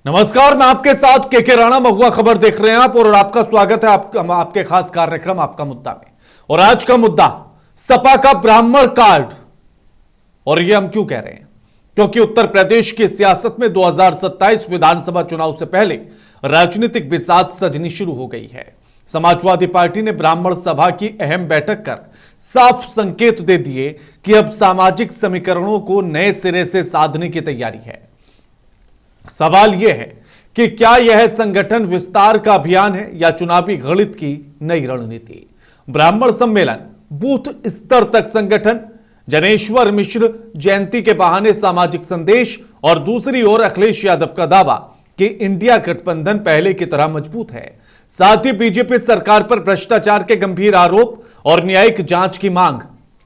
नमस्कार, मैं आपके साथ के राणा। महुआ खबर देख रहे हैं आप और आपका स्वागत है आपके खास कार्यक्रम आपका मुद्दा में। और आज का मुद्दा सपा का ब्राह्मण कार्ड। और ये हम क्यों कह रहे हैं? क्योंकि उत्तर प्रदेश की सियासत में 2027 विधानसभा चुनाव से पहले राजनीतिक बिसात सजनी शुरू हो गई है। समाजवादी पार्टी ने ब्राह्मण सभा की अहम बैठक कर साफ संकेत दे दिए कि अब सामाजिक समीकरणों को नए सिरे से साधने की तैयारी है। सवाल यह है कि क्या यह संगठन विस्तार का अभियान है या चुनावी गणित की नई रणनीति? ब्राह्मण सम्मेलन, बूथ स्तर तक संगठन, जनेश्वर मिश्र जयंती के बहाने सामाजिक संदेश और दूसरी ओर अखिलेश यादव का दावा कि इंडिया गठबंधन पहले की तरह मजबूत है। साथ ही बीजेपी सरकार पर भ्रष्टाचार के गंभीर आरोप और न्यायिक जांच की मांग।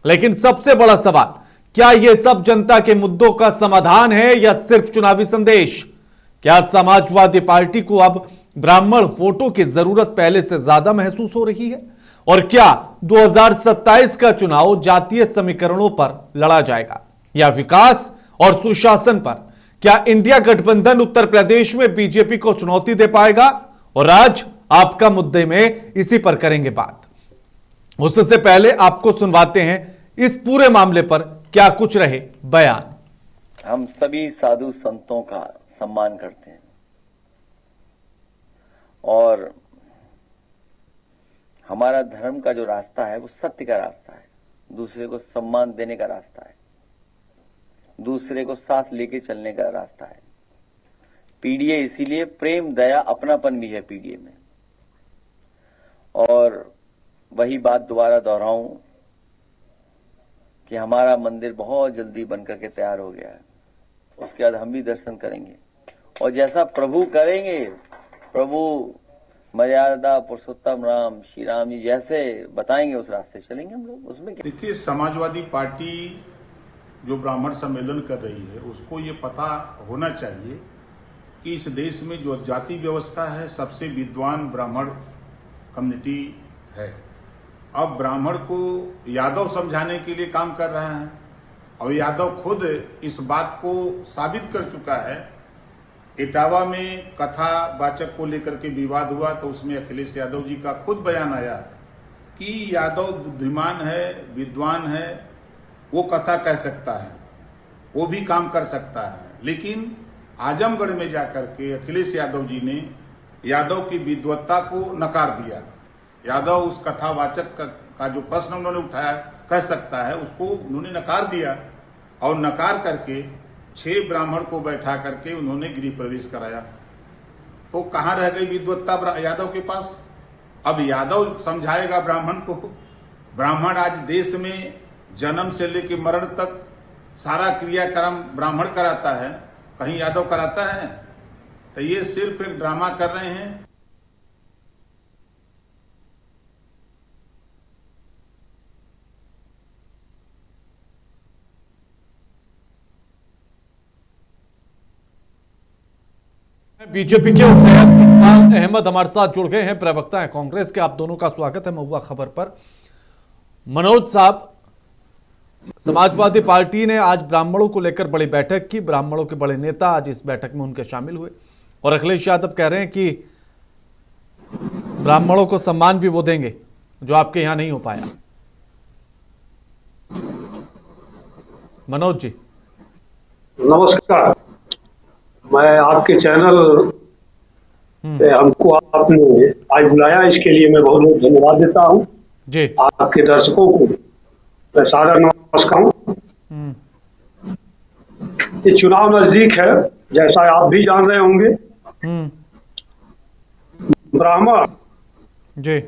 लेकिन सबसे बड़ा सवाल, क्या यह सब जनता के मुद्दों का समाधान है या सिर्फ चुनावी संदेश? क्या समाजवादी पार्टी को अब ब्राह्मण वोटों की जरूरत पहले से ज्यादा महसूस हो रही है? और क्या 2027 का चुनाव जातीय समीकरणों पर लड़ा जाएगा या विकास और सुशासन पर? क्या इंडिया गठबंधन उत्तर प्रदेश में बीजेपी को चुनौती दे पाएगा? और आज आपका मुद्दे में इसी पर करेंगे बात। उससे पहले आपको सुनवाते हैं इस पूरे मामले पर क्या कुछ रहे बयान। हम सभी साधु संतों का सम्मान करते हैं और हमारा धर्म का जो रास्ता है वो सत्य का रास्ता है, दूसरे को सम्मान देने का रास्ता है, दूसरे को साथ लेके चलने का रास्ता है। पीडीए इसीलिए प्रेम, दया, अपनापन भी है पीडीए में। और वही बात दोबारा दोहराऊं कि हमारा मंदिर बहुत जल्दी बनकर के तैयार हो गया है। उसके बाद हम भी दर्शन करेंगे और जैसा प्रभु करेंगे, प्रभु मर्यादा पुरुषोत्तम राम श्री राम जी जैसे बताएंगे उस रास्ते चलेंगे हम लोग। उसमें क्या? देखिए, समाजवादी पार्टी जो ब्राह्मण सम्मेलन कर रही है उसको ये पता होना चाहिए कि इस देश में जो जाति व्यवस्था है सबसे विद्वान ब्राह्मण कम्युनिटी है। अब ब्राह्मण को यादव समझाने के लिए काम कर रहे हैं और यादव खुद इस बात को साबित कर चुका है। इटावा में कथा वाचक को लेकर के विवाद हुआ तो उसमें अखिलेश यादव जी का खुद बयान आया कि यादव बुद्धिमान है, विद्वान है, वो कथा कह सकता है, वो भी काम कर सकता है। लेकिन आजमगढ़ में जाकर के अखिलेश यादव जी ने यादव की विद्वत्ता को नकार दिया। यादव उस कथावाचक का जो प्रश्न उन्होंने उठाया कह सकता है, उसको उन्होंने नकार दिया और नकार करके 6 ब्राह्मण को बैठा करके उन्होंने गृह प्रवेश कराया। तो कहां रह गई विद्वत्ता यादव के पास? अब यादव समझाएगा ब्राह्मण को। ब्राह्मण आज देश में जन्म से लेकर मरण तक सारा क्रियाक्रम ब्राह्मण कराता है, कहीं यादव कराता है? तो ये सिर्फ एक ड्रामा कर रहे हैं। बीजेपी के उपाध्यक्ष इकबाल अहमद हमारे साथ जुड़ गए हैं, प्रवक्ता हैं कांग्रेस के। आप दोनों का स्वागत है महुआ खबर पर। मनोज साहब, समाजवादी पार्टी ने आज ब्राह्मणों को लेकर बड़ी बैठक की। ब्राह्मणों के बड़े नेता आज इस बैठक में उनके शामिल हुए और अखिलेश यादव कह रहे हैं कि ब्राह्मणों को सम्मान भी वो देंगे जो आपके यहां नहीं हो पाया। मनोज जी नमस्कार। मैं आपके चैनल पे हमको आपने आज बुलाया, इसके लिए मैं बहुत बहुत धन्यवाद देता हूँ जी। आपके दर्शकों को मैं सादर नमस्कार। ये चुनाव नजदीक है, जैसा आप भी जान रहे होंगे। ब्राह्मण जी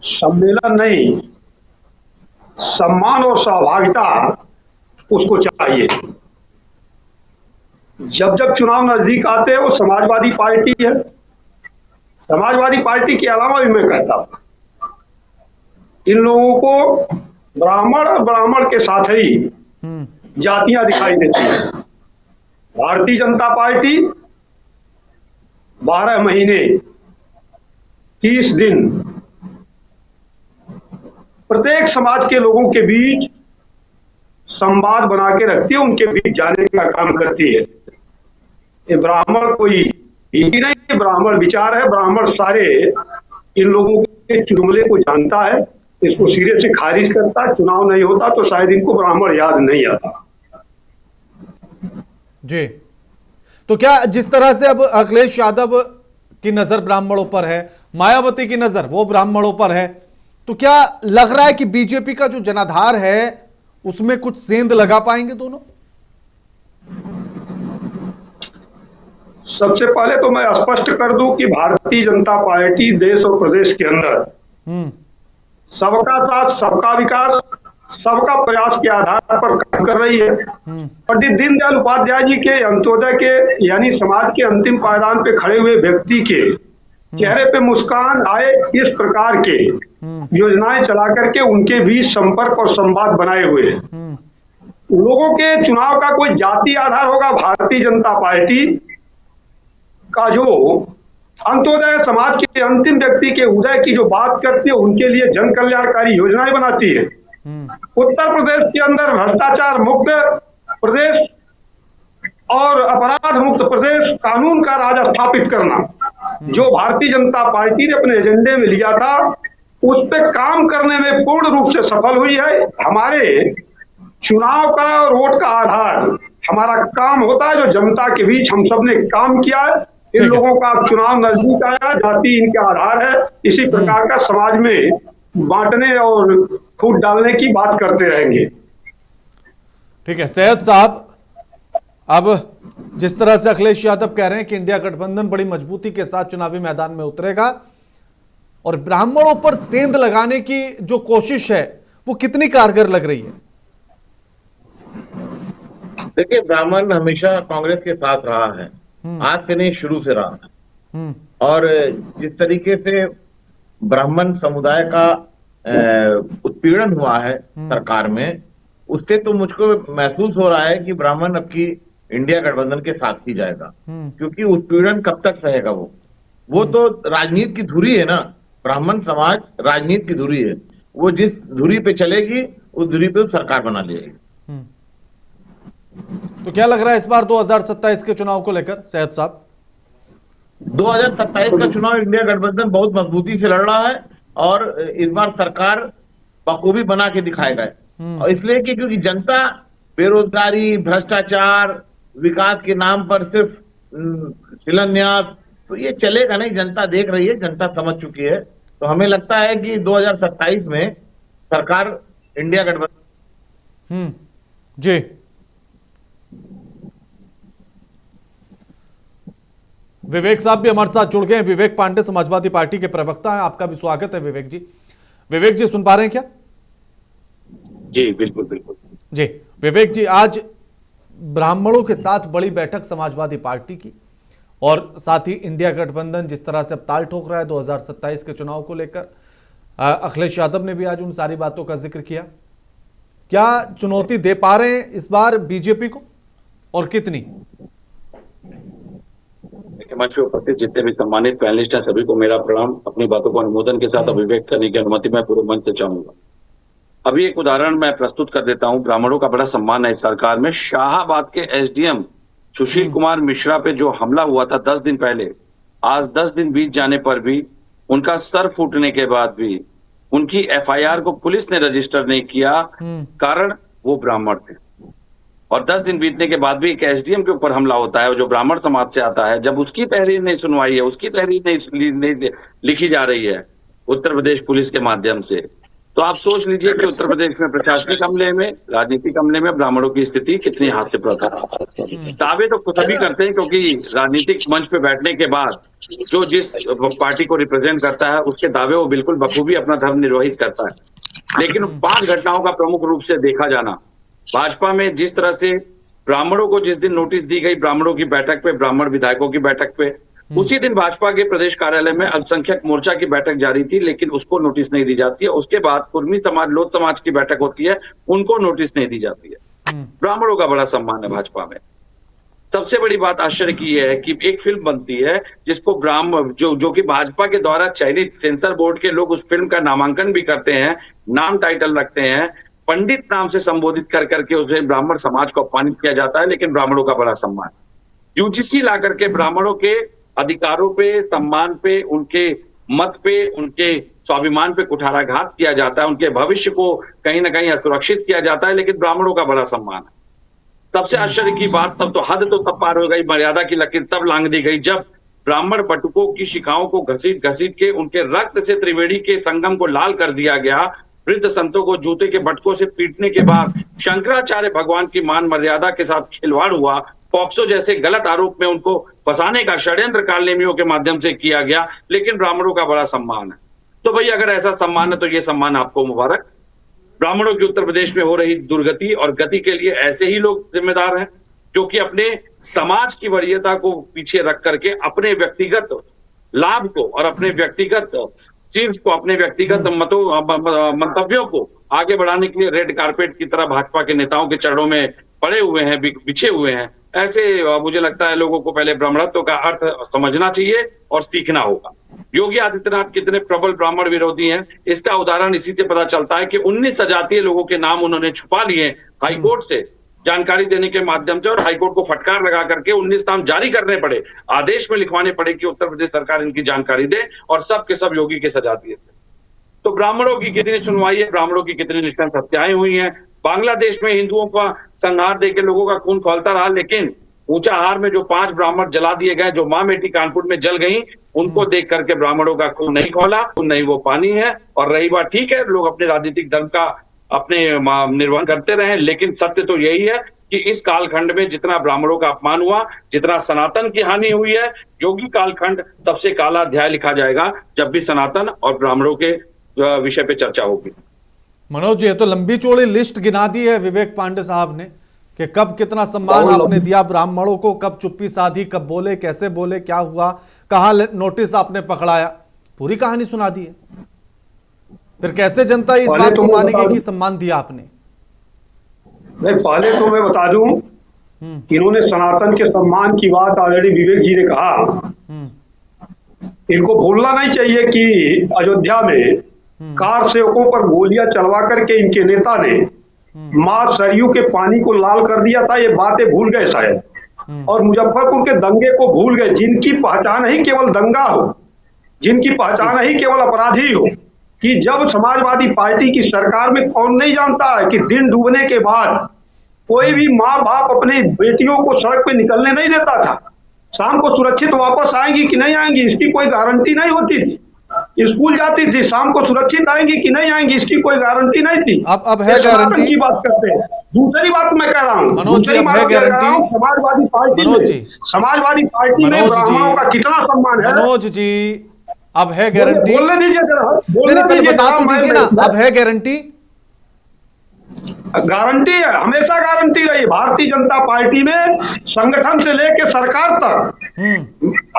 सम्मेलन नहीं, सम्मान और सहभागिता उसको चाहिए। जब जब चुनाव नजदीक आते हैं वो समाजवादी पार्टी है। समाजवादी पार्टी के अलावा भी मैं कहता हूं इन लोगों को ब्राह्मण और ब्राह्मण के साथ ही जातियां दिखाई देती है। भारतीय जनता पार्टी 12 महीने 30 दिन प्रत्येक समाज के लोगों के बीच संवाद बना के रखती है, उनके बीच जाने का काम करती है। ये ब्राह्मण कोई ये नहीं ब्राह्मण विचार है, ब्राह्मण सारे इन लोगों के जुमले को जानता है, इसको सिरे से खारिज करता है। चुनाव नहीं होता तो शायद इनको ब्राह्मण याद नहीं आता। जी, तो क्या जिस तरह से अब अखिलेश यादव की नजर ब्राह्मणों पर है, मायावती की नजर वो ब्राह्मणों पर है, तो क्या लग रहा है कि बीजेपी का जो जनाधार है उसमें कुछ सेंध लगा पाएंगे दोनों? सबसे पहले तो मैं स्पष्ट कर दूं कि भारतीय जनता पार्टी देश और प्रदेश के अंदर सबका साथ, सबका विकास, सबका प्रयास के आधार पर काम कर रही है। पंडित दीनदयाल उपाध्याय जी के अंत्योदय के यानी समाज के अंतिम पायदान पे खड़े हुए व्यक्ति के चेहरे पे मुस्कान आए, इस प्रकार के योजनाएं चला करके उनके बीच संपर्क और संवाद बनाए हुए हैं। लोगों के चुनाव का कोई जाति आधार होगा, भारतीय जनता पार्टी का जो अंत्योदय समाज के अंतिम व्यक्ति के उदय की जो बात करती है, उनके लिए जन कल्याणकारी योजनाएं बनाती है। उत्तर प्रदेश के अंदर भ्रष्टाचार मुक्त प्रदेश और अपराध मुक्त प्रदेश, कानून का राज स्थापित करना, जो भारतीय जनता पार्टी ने अपने एजेंडे में लिया था, उस पर काम करने में पूर्ण रूप से सफल हुई है। हमारे चुनाव का और वोट का आधार हमारा काम होता है, जो जनता के बीच हम सब ने काम किया है। इन लोगों का चुनाव नजदीक आया, जाति इनका आधार है, इसी प्रकार का समाज में बांटने और फूट डालने की बात करते रहेंगे। ठीक है सैयद साहब, अब जिस तरह से अखिलेश यादव कह रहे हैं कि इंडिया गठबंधन बड़ी मजबूती के साथ चुनावी मैदान में उतरेगा और ब्राह्मणों पर सेंध लगाने की जो कोशिश है वो कितनी कारगर लग रही है? देखिए, ब्राह्मण हमेशा कांग्रेस के साथ रहा है, आज से नहीं शुरू से रहा है। और जिस तरीके से ब्राह्मण समुदाय का उत्पीड़न हुआ है सरकार में, उससे तो मुझको महसूस हो रहा है कि ब्राह्मण अब की इंडिया गठबंधन के साथ ही जाएगा, क्योंकि उत्पीड़न कब तक सहेगा वो तो राजनीति की धुरी है ना। ब्राह्मण समाज राजनीति की धुरी है, वो जिस धुरी पे चलेगी उस धुरी पे सरकार बना लेगी। तो क्या लग रहा है इस बार 2027 के चुनाव को लेकर सैयद साहब? 2027 का चुनाव इंडिया गठबंधन बहुत मजबूती से लड़ रहा है और इस बार सरकार बखूबी बना के दिखाएगा। और इसलिए कि क्योंकि जनता बेरोजगारी, भ्रष्टाचार, विकास के नाम पर सिर्फ शिलान्यास, तो ये चलेगा नहीं। जनता देख रही है, जनता समझ चुकी है। तो हमें लगता है कि 2027 में सरकार इंडिया गठबंधन। जी, विवेक साहब भी हमारे साथ जुड़ गए हैं। विवेक पांडे समाजवादी पार्टी के प्रवक्ता हैं, आपका भी स्वागत है विवेक जी। विवेक जी सुन पा रहे हैं क्या? जी बिल्कुल बिल्कुल जी विवेक जी, आज ब्राह्मणों के साथ बड़ी बैठक समाजवादी पार्टी की और साथ ही इंडिया गठबंधन जिस तरह से अब ताल ठोक रहा है 2027 के चुनाव को लेकर, अखिलेश यादव ने भी आज उन सारी बातों का जिक्र किया। क्या चुनौती दे पा रहे हैं इस बार बीजेपी को और कितनी? मंच पे उपस्थित जितने भी सम्मानित पैनलिस्ट हैं सभी को मेरा प्रणाम। अपनी बातों को अनुमोदन के साथ अभिव्यक्त करने की अनुमति मैं पूरे मंच से चाहूंगा। अभी एक उदाहरण मैं प्रस्तुत कर देता हूं। ब्राह्मणों का बड़ा सम्मान है इस सरकार में। शाहाबाद के एसडीएम सुशील कुमार मिश्रा पे जो हमला हुआ था 10 दिन पहले, आज 10 दिन बीत जाने पर भी, उनका सर फूटने के बाद भी उनकी एफआईआर को पुलिस ने रजिस्टर नहीं किया, कारण वो ब्राह्मण थे। और 10 दिन बीतने के बाद भी एक एसडीएम के ऊपर हमला होता है जो ब्राह्मण समाज से आता है, जब उसकी तहरीर नहीं सुनवाई है, उसकी तहरीर नहीं लिखी जा रही है उत्तर प्रदेश पुलिस के माध्यम से, तो आप सोच लीजिए कि उत्तर प्रदेश में प्रशासनिक अमले में, राजनीतिक अमले में ब्राह्मणों की स्थिति कितनी हास्यप्रद है। दावे तो सभी करते हैं क्योंकि राजनीतिक मंच पे बैठने के बाद जो जिस पार्टी को रिप्रेजेंट करता है उसके दावे वो बिल्कुल बखूबी अपना धर्म निर्वहित करता है। लेकिन 5 घटनाओं का प्रमुख रूप से देखा जाना, भाजपा में जिस तरह से ब्राह्मणों को जिस दिन नोटिस दी गई ब्राह्मणों की बैठक पे, ब्राह्मण विधायकों की बैठक पे, उसी दिन भाजपा के प्रदेश कार्यालय में अल्पसंख्यक मोर्चा की बैठक जारी थी, लेकिन उसको नोटिस नहीं दी जाती है। उसके बाद कुर्मी समाज, लोध समाज की बैठक होती है, उनको नोटिस नहीं दी जाती है। ब्राह्मणों का बड़ा सम्मान है भाजपा में। सबसे बड़ी बात आश्चर्य की है कि एक फिल्म बनती है जिसको ब्राह्मण जो कि भाजपा के द्वारा चयनित सेंसर बोर्ड के लोग उस फिल्म का नामांकन भी करते हैं, नाम टाइटल रखते हैं, पंडित नाम से संबोधित कर करके उसे ब्राह्मण समाज को अपमानित किया जाता है, लेकिन ब्राह्मणों का बड़ा सम्मान। यूजीसी ला करके ब्राह्मणों के अधिकारों पे, सम्मान पे, उनके मत पे, उनके स्वाभिमान पे कुठाराघात किया जाता है, उनके भविष्य को कहीं ना कहीं असुरक्षित किया जाता है, लेकिन ब्राह्मणों का बड़ा सम्मान है। सबसे आश्चर्य की बात तब तो हद तो तब पार हो गई, मर्यादा की लकीर तब लांघ दी गई जब ब्राह्मण बटुकों की शिखाओं को घसीट घसीट के उनके रक्त से त्रिवेणी के संगम को लाल कर दिया गया। वृद्ध संतों को जूते के बटकों से पीटने के बाद शंकराचार्य भगवान की मान मर्यादा के साथ खिलवाड़ हुआ। पॉक्सो जैसे गलत आरोप में उनको फंसाने का षड्यंत्र कालनेमियों के माध्यम से किया गया, लेकिन ब्राह्मणों का बड़ा सम्मान है। तो भाई अगर ऐसा सम्मान है तो ये सम्मान आपको मुबारक। ब्राह्मणों की उत्तर प्रदेश में हो रही दुर्गति और गति के लिए ऐसे ही लोग जिम्मेदार हैं जो कि अपने समाज की वरीयता को पीछे रख करके अपने व्यक्तिगत लाभ को और अपने व्यक्तिगत शीर्ष को, अपने व्यक्तिगत मंतव्यों को आगे बढ़ाने के लिए रेड कारपेट की तरह भाजपा के नेताओं के चरणों में पड़े हुए हैं, बिछे हुए हैं। ऐसे मुझे लगता है लोगों को पहले ब्राह्मणत्व का अर्थ समझना चाहिए और सीखना होगा। योगी आदित्यनाथ कितने प्रबल ब्राह्मण विरोधी हैं, इसका उदाहरण इसी से पता चलता है कि 19 सजातीय लोगों के नाम उन्होंने छुपा लिए हाईकोर्ट से जानकारी देने के माध्यम से, और हाईकोर्ट को फटकार लगा करके 19 नाम जारी करने पड़े, आदेश में लिखवाने पड़े कि उत्तर प्रदेश सरकार इनकी जानकारी दे, और सब के सब योगी के सजातीय थे। तो ब्राह्मणों की कितनी सुनवाई है, ब्राह्मणों की कितनी निष्ठा हत्याएं हुई हैं। बांग्लादेश में हिंदुओं का संहार देकर लोगों का खून खौलता रहा, लेकिन ऊंचाहार में जो 5 ब्राह्मण जला दिए गए, जो मां बेटी कानपुर में जल गई, उनको देख करके ब्राह्मणों का खून नहीं खौला, नहीं वो पानी है। और रही बात, ठीक है लोग अपने राजनीतिक धर्म का अपने निर्वहन करते रहे, लेकिन सत्य तो यही है कि इस कालखंड में जितना ब्राह्मणों का अपमान हुआ, जितना सनातन की हानि हुई है, योगी कालखंड सबसे काला अध्याय लिखा जाएगा जब भी सनातन और ब्राह्मणों के विषय पे चर्चा होगी। मनोज जी, ये तो लंबी चौड़ी लिस्ट गिना दी है विवेक पांडे साहब ने कि कब कितना सम्मान आपने दिया ब्राह्मणों को, कब चुप्पी साधी, कब बोले, कैसे बोले, क्या हुआ, कहां नोटिस आपने पकड़ाया, पूरी कहानी सुना दी है। फिर कैसे जनता इस बात को मानेगी कि सम्मान दिया आपने? नहीं, पहले तो मैं बता दूं कि इन्होंने सनातन के सम्मान की बात ऑलरेडी विवेक जी ने कहा। इनको भूलना नहीं चाहिए कि अयोध्या में कार सेवकों पर गोलियां चलवा करके इनके नेता ने मां सरयू के पानी को लाल कर दिया था। ये बातें भूल गए शायद। और मुजफ्फरपुर के दंगे को भूल गए, जिनकी पहचान ही केवल दंगा हो, जिनकी पहचान ही केवल अपराधी हो। कि जब समाजवादी पार्टी की सरकार में कौन नहीं जानता है कि दिन डूबने के बाद कोई भी माँ बाप अपने बेटियों को सड़क पे निकलने नहीं देता था। शाम को सुरक्षित वापस आएंगी कि नहीं आएंगी इसकी कोई गारंटी नहीं होती थी। स्कूल जाती थी, शाम को सुरक्षित आएंगी कि नहीं आएंगी इसकी कोई गारंटी नहीं थी। अब है गारंटी की बात करते हैं। दूसरी बात मैं कह रहा हूँ, समाजवादी पार्टी में ब्राह्मणों का कितना सम्मान है। मनोज जी, अब है गारंटी? बोलने दीजिए जरा, बता तो दीजिए ना, अब है गारंटी? गारंटी है, हमेशा गारंटी रही। भारतीय जनता पार्टी में संगठन से लेकर सरकार तक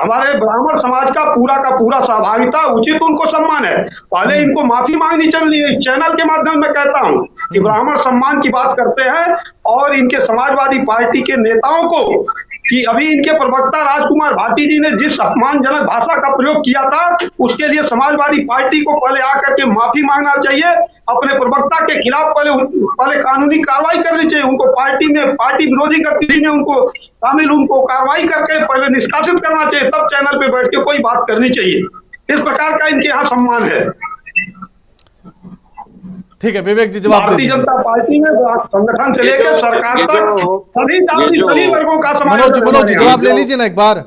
हमारे ब्राह्मण समाज का पूरा सहभागिता, उचित उनको सम्मान है। पहले इनको माफी मांगनी चाहिए। चैनल के माध्यम में कहता हूं कि ब्राह्मण सम्मान की बात करते हैं और इनके समाजवादी पार्टी के नेताओं को कि अभी इनके प्रवक्ता राजकुमार भाटी जी ने जिस अपमानजनक भाषा का प्रयोग किया था, उसके लिए समाजवादी पार्टी को पहले आकर के माफी मांगना चाहिए। अपने प्रवक्ता के खिलाफ पहले कानूनी कार्रवाई करनी चाहिए। उनको पार्टी विरोधी गतिविधि में उनको कार्रवाई करके पहले निष्कासित करना चाहिए, तब चैनल पे बैठ के कोई बात करनी चाहिए। इस प्रकार का इनके यहाँ सम्मान है। ठीक है विवेक जी, जवाब भारतीय जनता पार्टी में संगठन से लेकर सरकार तक सभी वर्गों का सम्मान। मनोज जी जवाब ले लीजिए ना एक बार,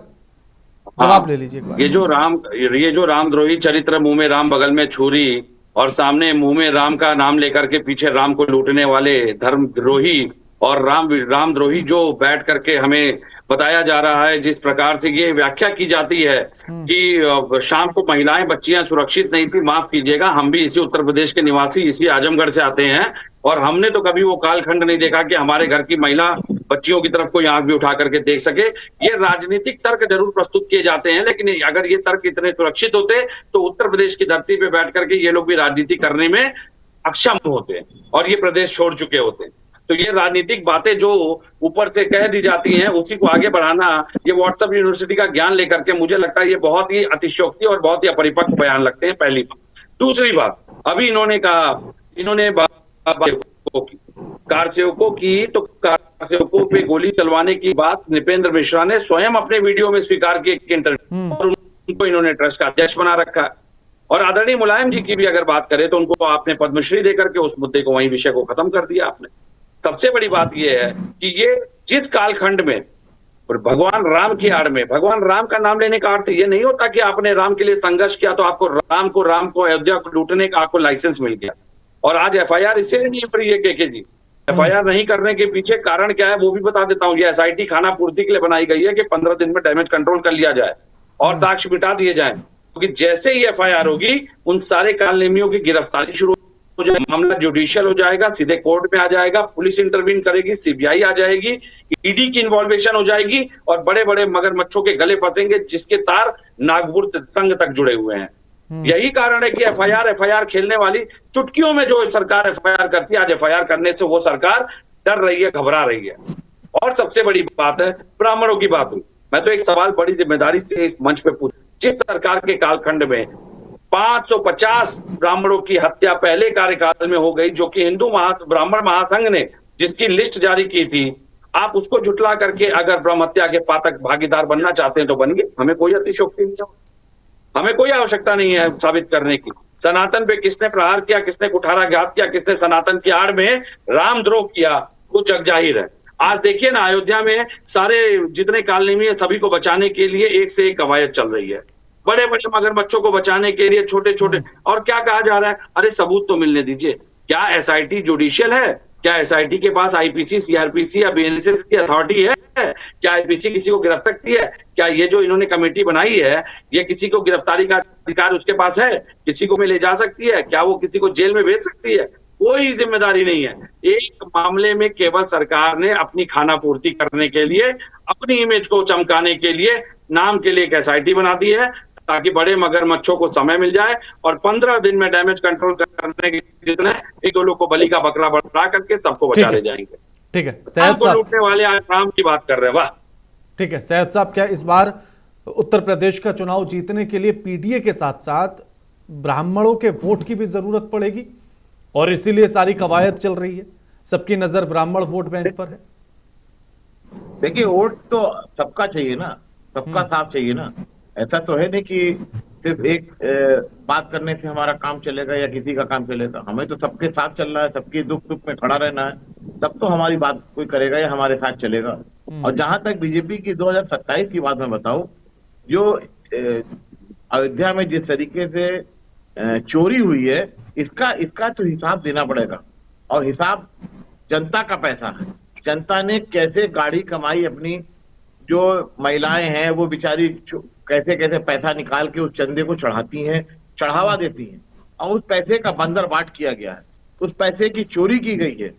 जवाब ले लीजिए एक बार। ये जो रामद्रोही चरित्र, मुंह में राम बगल में छुरी, और सामने मुंह में राम का नाम लेकर के पीछे राम को लूटने वाले धर्मद्रोही और रामद्रोही जो बैठ करके हमें बताया जा रहा है, जिस प्रकार से ये व्याख्या की जाती है कि शाम को महिलाएं बच्चियां सुरक्षित नहीं थी। माफ कीजिएगा, हम भी इसी उत्तर प्रदेश के निवासी, इसी आजमगढ़ से आते हैं, और हमने तो कभी वो कालखंड नहीं देखा कि हमारे घर की महिला बच्चियों की तरफ कोई आंख भी उठा करके देख सके। ये राजनीतिक तर्क जरूर प्रस्तुत किए जाते हैं, लेकिन अगर ये तर्क इतने सुरक्षित होते तो उत्तर प्रदेश की धरती पे बैठ करके ये लोग भी राजनीति करने में अक्षम होते और ये प्रदेश छोड़ चुके होते। तो ये राजनीतिक बातें जो ऊपर से कह दी जाती हैं, उसी को आगे बढ़ाना, ये व्हाट्सएप यूनिवर्सिटी का ज्ञान लेकर के, मुझे लगता है ये बहुत ही अतिशयोक्ति और बहुत ही अपरिपक्व बयान लगते हैं, पहली बात। दूसरी बात, अभी इन्होंने कहा, कार सेवकों की, तो कार सेवकों पे गोली चलवाने की बात नृपेंद्र मिश्रा ने स्वयं अपने वीडियो में स्वीकार की एक इंटरव्यू, और उनको इन्होंने ट्रस्ट का अध्यक्ष बना रखा है। और आदरणीय मुलायम जी की भी अगर बात करें तो उनको आपने पद्मश्री देकर के उस मुद्दे को, वहीं विषय को खत्म कर दिया आपने। सबसे बड़ी बात यह है कि ये जिस कालखंड में भगवान राम की आड़ में, भगवान राम का नाम लेने का अर्थ ये नहीं होता कि आपने राम के लिए संघर्ष किया तो आपको राम को अयोध्या को लूटने का आपको लाइसेंस मिल गया। और आज एफआईआर इसलिए नहीं हो रही है केके जी, एफआईआर नहीं करने के पीछे कारण क्या है वो भी बता देता हूं। ये एसआईटी खाना पूर्ति के लिए बनाई गई है कि 15 दिन में डैमेज कंट्रोल कर लिया जाए और साक्ष्य मिटा दिए जाए, क्योंकि जैसे ही एफआईआर होगी उन सारे कालनेमियों की गिरफ्तारी शुरू हो जाएगी, मामला जुडिशियल हो जाएगा, सीधे कोर्ट में आ जाएगा, पुलिस इंटरवीन करेगी, सीबीआई आ जाएगी, ईडी की इन्वॉल्वेशन हो जाएगी और बड़े बड़े मगरमच्छों के गले फंसेंगे जिसके तार नागपुर संघ तक जुड़े हुए हैं। यही कारण है कि एफआईआर खेलने वाली चुटकियों में जो सरकार एफआईआर करती है, आज एफआईआर करने से वो सरकार डर रही है, घबरा रही है। और सबसे बड़ी बात है ब्राह्मणों की बात हुई, मैं तो एक सवाल बड़ी जिम्मेदारी से इस मंच पे पूछ, जिस सरकार के कालखंड में 550 ब्राह्मणों की हत्या पहले कार्यकाल में हो गई, जो कि ब्राह्मण महासंघ ने जिसकी लिस्ट जारी की थी, आप उसको झुटला करके अगर ब्रह्म हत्या के पातक भागीदार बनना चाहते हैं तो बन गए। हमें कोई अतिशयोक्ति नहीं है, हमें कोई आवश्यकता नहीं है साबित करने की। सनातन पे किसने प्रहार किया, किसने कुठाराघात किया, किसने सनातन की आड़ में रामद्रोह किया, वो जग जाहिर है। आज देखिए ना, अयोध्या में सारे जितने कालनेमी है सभी को बचाने के लिए एक से एक कवायद चल रही है, बड़े बड़े मगरमच्छों को बचाने के लिए छोटे छोटे। और क्या कहा जा रहा है, अरे सबूत तो मिलने दीजिए। क्या एसआईटी जुडिशियल है? क्या एसआईटी के पास आईपीसी, सीआरपीसी या बीएनएसएस की अथॉरिटी है? क्या आईपीसी किसी को गिरफ्त सकती है? क्या ये जो इन्होंने कमेटी बनाई है, ये किसी को गिरफ्तारी का अधिकार उसके पास है? किसी को में ले जा सकती है? क्या वो किसी को जेल में भेज सकती है? कोई जिम्मेदारी नहीं है। एक मामले में केवल सरकार ने अपनी खाना पूर्ति करने के लिए, अपनी इमेज को चमकाने के लिए नाम के लिए एक एसआईटी बना दी है, ताकि बड़े मगरमच्छों को समय मिल जाए और 15 दिन में डैमेज कंट्रोल करने के जितने एक दो लोग को बलि का बकरा बढ़ा करके सबको बचा ले जाएंगे। ठीक है सैयद साहब, लूटने वाले आज राम की बात कर रहे हैं। वाह, ठीक है सैयद साहब, क्या इस बार उत्तर प्रदेश का चुनाव जीतने के लिए पीडीए के साथ साथ ब्राह्मणों के वोट की भी जरूरत पड़ेगी और इसीलिए सारी कवायद चल रही है, सबकी नजर ब्राह्मण वोट बैंक पर है? देखिए, वोट तो सबका चाहिए ना, सबका साथ चाहिए ना। ऐसा तो है नहीं कि सिर्फ एक बात करने से हमारा काम चलेगा या किसी का काम चलेगा। हमें तो सबके साथ चलना है, सबके दुख सुख में खड़ा रहना है, तब तो हमारी बात कोई करेगा या हमारे साथ चलेगा। और जहां तक बीजेपी की 2027 की बात मैं बताऊं, जो अयोध्या में जिस तरीके से चोरी हुई है, इसका तो हिसाब देना पड़ेगा। और हिसाब जनता का पैसा है, जनता ने कैसे गाड़ी कमाई, अपनी जो महिलाएं हैं वो बेचारी कैसे कैसे पैसा निकाल के उस चंदे को चढ़ाती हैं, चढ़ावा देती हैं, और उस पैसे का बंदर बाट किया गया है, उस पैसे की चोरी की गई है,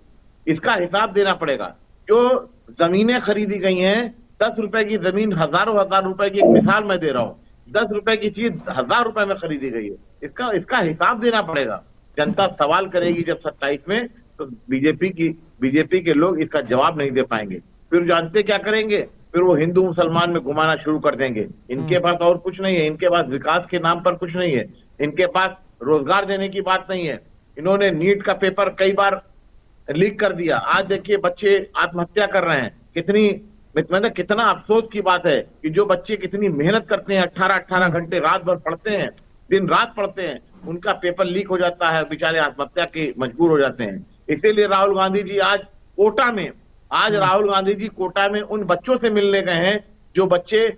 इसका हिसाब देना पड़ेगा। जो जमीनें खरीदी गई हैं, 10 रुपए की जमीन हजार रुपए की, एक मिसाल मैं दे रहा हूँ, 10 रुपए की चीज 1000 रुपए में खरीदी गई है, इसका हिसाब देना पड़ेगा। जनता सवाल करेगी जब 27 में, तो बीजेपी के लोग इसका जवाब नहीं दे पाएंगे। फिर जानते क्या करेंगे, फिर वो हिंदू मुसलमान में घुमाना शुरू कर देंगे। इनके पास और कुछ नहीं है, इनके पास विकास के नाम पर कुछ नहीं है, इनके पास रोजगार देने की बात नहीं है। इन्होंने नीट का पेपर कई बार लीक कर दिया, आज देखिए बच्चे आत्महत्या कर रहे हैं। कितना अफसोस की बात है कि जो बच्चे कितनी मेहनत करते हैं, 18 घंटे रात भर पढ़ते हैं, दिन रात पढ़ते हैं, उनका पेपर लीक हो जाता है, बेचारे आत्महत्या के मजबूर हो जाते हैं। इसीलिए राहुल गांधी जी राहुल गांधी जी कोटा में उन बच्चों से मिलने गए हैं जो बच्चे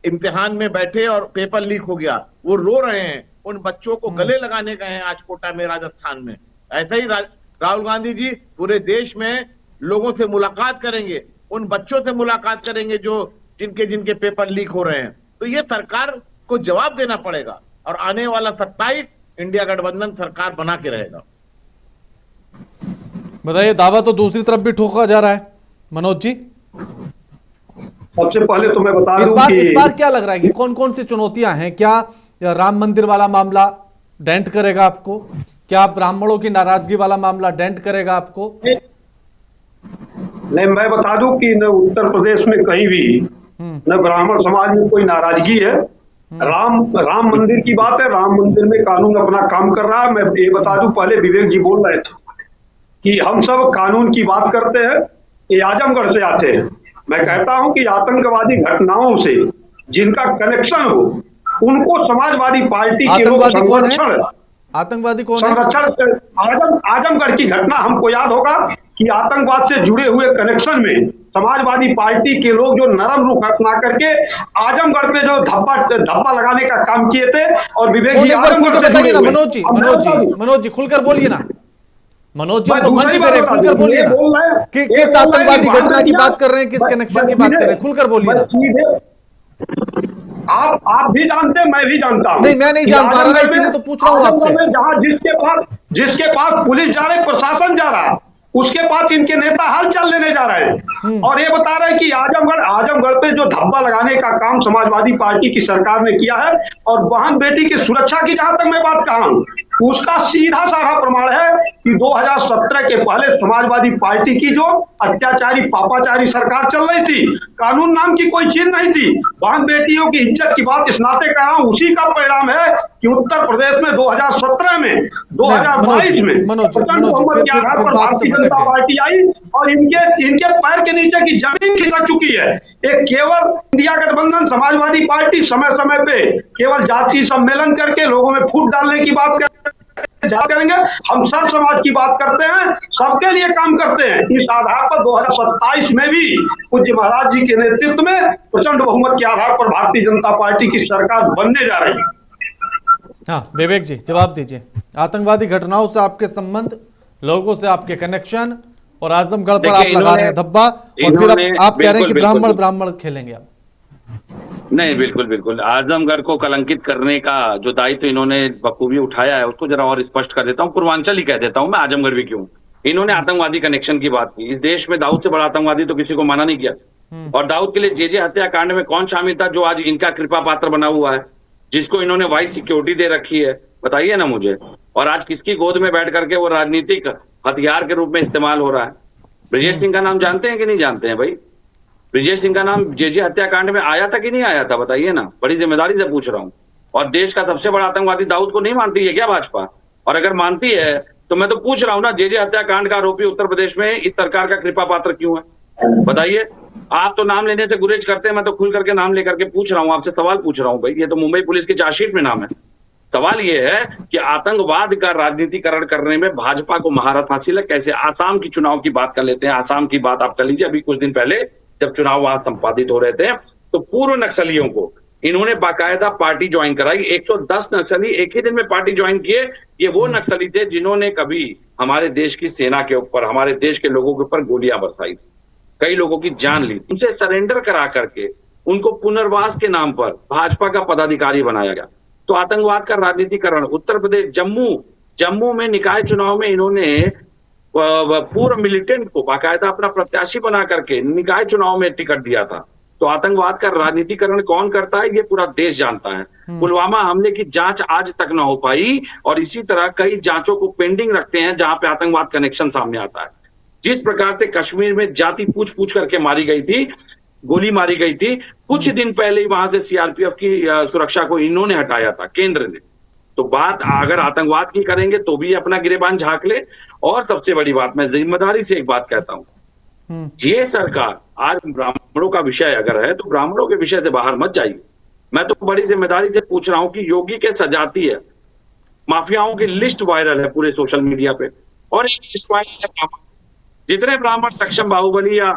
इम्तिहान में बैठे और पेपर लीक हो गया, वो रो रहे हैं। उन बच्चों को गले लगाने गए हैं आज कोटा में, राजस्थान में। ऐसा ही राहुल गांधी जी पूरे देश में लोगों से मुलाकात करेंगे, उन बच्चों से मुलाकात करेंगे जो जिनके पेपर लीक हो रहे हैं। तो ये सरकार को जवाब देना पड़ेगा और आने वाला 27 इंडिया गठबंधन सरकार बना के रहेगा। बताइए, दावा तो दूसरी तरफ भी ठोका जा रहा है, मनोज जी। सबसे पहले तो मैं बता दूं कि इस बार क्या लग रहा है कि कौन कौन सी चुनौतियां हैं? क्या राम मंदिर वाला मामला डेंट करेगा आपको? क्या ब्राह्मणों की नाराजगी वाला मामला डेंट करेगा आपको? नहीं, मैं बता दूं कि न उत्तर प्रदेश में कहीं भी न ब्राह्मण समाज में कोई नाराजगी है। राम मंदिर की बात है, राम मंदिर में कानून अपना काम कर रहा है। मैं ये बता दूं, पहले विवेक जी बोल रहे थे कि हम सब कानून की बात करते हैं, ये आजमगढ़ से आते हैं। मैं कहता हूं कि आतंकवादी घटनाओं से जिनका कनेक्शन हो उनको समाजवादी पार्टी के लोग आतंकवादी कौन है? संरक्षण आतंकवादी कौन है? संरक्षण आजमगढ़ की घटना हमको याद होगा कि आतंकवाद से जुड़े हुए कनेक्शन में समाजवादी पार्टी के लोग जो नरम रुख अपना करके आजमगढ़ पे जो धब्बा लगाने का काम किए थे, और विवेक कौन, जी एक बार खुल आजमगढ़ कर से बताइए जुड़े ना। हुए। मनोज जी खुलकर बोलिए ना। मनोज जी मैं तो मंच दूसरी दे बात रहे, बता खुलकर दूं, बोलिए ये ना। बोल रहे हैं- ये किस बोल रहे हैं आतंकवादी कि घटना की भारत बात कर रहे हैं, किस कनेक्शन की बात कर रहे हैं? खुलकर बोलिए ना। आप भी जानते हैं, मैं भी जानता हूं। नहीं, मैं नहीं कि जान पा रहा ना, आजमगढ़ इसीलिए में- तो पूछ रहा हूं आपसे। आजमगढ़ में जहां जिसके पास पुलिस जा रही, प्रशासन जा रहा, उसके पास इनके नेता हलचल लेने जा रहे हैं, और ये बता रहे हैं कि आजमगढ़ पे जो धब्बा लगाने का काम समाजवादी पार्टी की सरकार ने किया है, और बहन बेटी की सुरक्षा की जहां तक मैं बात कहा हूं, उसका सीधा साधा प्रमाण है कि 2017 के पहले समाजवादी पार्टी की जो अत्याचारी पापाचारी सरकार चल रही थी, कानून नाम की कोई चीज नहीं थी, बहन बेटियों की इज्जत की बात इस नाते कर रहा हूं, उसी का परिणाम है कि उत्तर प्रदेश में 2017 में 2022 में प्रचंड बहुमत के आधार पर भारतीय जनता पार्टी आई, और इनके पैर के नीचे की जमीन खिसक चुकी है। एक केवल इंडिया गठबंधन समाजवादी पार्टी समय समय पे केवल जातीय सम्मेलन करके लोगों में फूट डालने की बात करेंगे। हम सब समाज की बात करते हैं, सबके लिए काम करते हैं। इस आधार पर 2027 में भी पूज्य महाराज जी के नेतृत्व में प्रचंड बहुमत के आधार पर भारतीय जनता पार्टी की सरकार बनने जा रही है। हाँ विवेक जी जवाब दीजिए। आतंकवादी घटनाओं से आपके संबंध, लोगों से आपके कनेक्शन, और आजमगढ़ पर आप लगा रहे हैं धब्बा, और फिर आप कह रहे हैं कि ब्राह्मण खेलेंगे आप। नहीं, बिल्कुल आजमगढ़ को कलंकित करने का जो दायित्व इन्होंने बखूबी उठाया है, उसको जरा और स्पष्ट कर देता हूँ। पूर्वांचल ही कह देता हूँ मैं, आजमगढ़ भी क्यों। इन्होंने आतंकवादी कनेक्शन की बात की। इस देश में दाऊद से बड़ा आतंकवादी तो किसी को माना नहीं किया। और दाऊद के लिए जे हत्याकांड में कौन शामिल था, जो आज इनका कृपा पात्र बना हुआ है, जिसको इन्होंने वाइस सिक्योरिटी दे रखी है, बताइए ना मुझे। और आज किसकी गोद में बैठ करके वो राजनीतिक हथियार के रूप में इस्तेमाल हो रहा है। ब्रजेश सिंह का नाम जानते हैं कि नहीं जानते हैं भाई? ब्रजेश सिंह का नाम जे हत्याकांड में आया था कि नहीं आया था, बताइए ना। बड़ी जिम्मेदारी से पूछ रहा हूं। और देश का सबसे बड़ा आतंकवादी दाऊद को नहीं मानती है क्या भाजपा? और अगर मानती है तो मैं तो पूछ रहा हूं ना, जे हत्याकांड का आरोपी उत्तर प्रदेश में इस सरकार का कृपा पात्र क्यों है, बताइए। आप तो नाम लेने से गुरेज करते हैं, मैं तो खुल करके नाम लेकर के पूछ रहा हूं, आपसे सवाल पूछ रहा हूं भाई। ये तो मुंबई पुलिस की चार्जशीट में नाम है। सवाल ये है कि आतंकवाद का राजनीतिकरण करने में भाजपा को महारत हासिल है कैसे। आसाम की चुनाव की बात कर लेते हैं। आसाम की बात आप कर लीजिए। अभी कुछ दिन पहले जब चुनाव वहां संपादित हो रहे थे, तो पूर्व नक्सलियों को इन्होंने बाकायदा पार्टी ज्वाइन कराई। 110 नक्सली एक ही दिन में पार्टी ज्वाइन किए। ये वो नक्सली थे जिन्होंने कभी हमारे देश की सेना के ऊपर, हमारे देश के लोगों के ऊपर गोलियां बरसाई, कई लोगों की जान ली। उनसे सरेंडर करा करके उनको पुनर्वास के नाम पर भाजपा का पदाधिकारी बनाया गया। तो आतंकवाद का राजनीतिकरण उत्तर प्रदेश, जम्मू में निकाय चुनाव में इन्होंने पूर्व मिलिटेंट को बाकायदा अपना प्रत्याशी बना करके निकाय चुनाव में टिकट दिया था। तो आतंकवाद का राजनीतिकरण कौन करता है, ये पूरा देश जानता है। पुलवामा हमले की जांच आज तक ना हो पाई, और इसी तरह कई जांचों को पेंडिंग रखते हैं जहां पे आतंकवाद कनेक्शन सामने आता है। जिस प्रकार से कश्मीर में जाति पूछ करके मारी गई थी, गोली मारी गई थी, कुछ दिन पहले ही वहां से सीआरपीएफ की सुरक्षा को इन्होंने हटाया था, केंद्र ने। तो बात अगर आतंकवाद की करेंगे तो भी अपना गिरेबान झांक ले। और सबसे बड़ी बात, मैं जिम्मेदारी से एक बात कहता हूं, ये सरकार आज ब्राह्मणों का विषय अगर है तो ब्राह्मणों के विषय से बाहर मत जाइए। मैं तो बड़ी जिम्मेदारी से पूछ रहा हूं कि योगी के सजातीय माफियाओं की लिस्ट वायरल है पूरे सोशल मीडिया पे, और एक लिस्ट वायरल है, जितने ब्राह्मण सक्षम बाहुबली या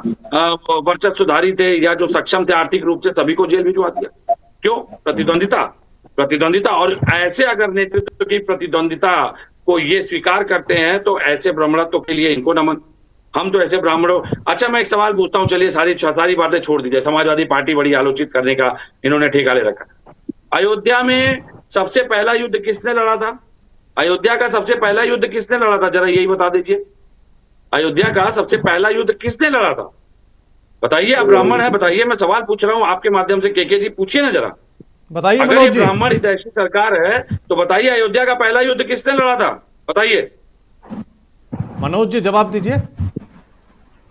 वर्चस्वधारी थे या जो सक्षम थे आर्थिक रूप से, सभी को जेल भिजवा दिया। क्यों? प्रतिद्वंदिता। और ऐसे अगर नेतृत्व की प्रतिद्वंदिता को ये स्वीकार करते हैं तो ऐसे ब्राह्मणत्व के लिए इनको नमन। हम तो ऐसे ब्राह्मणों। अच्छा, मैं एक सवाल पूछता हूं, चलिए सारी बातें छोड़ दीजिए। समाजवादी पार्टी बड़ी आलोचित करने का इन्होंने ठेका ले रखा। अयोध्या में सबसे पहला युद्ध किसने लड़ा था? अयोध्या का सबसे पहला युद्ध किसने लड़ा था, जरा यही बता दीजिए। अयोध्या का सबसे पहला युद्ध किसने लड़ा था, बताइए। आप ब्राह्मण है, बताइए। मैं सवाल पूछ रहा हूं आपके माध्यम से, के जी पूछिए ना जरा, बताइए। अगर ये ब्राह्मण हितैषी सरकार है तो बताइए, अयोध्या का पहला युद्ध किसने लड़ा था, बताइए। मनोज जी जवाब दीजिए।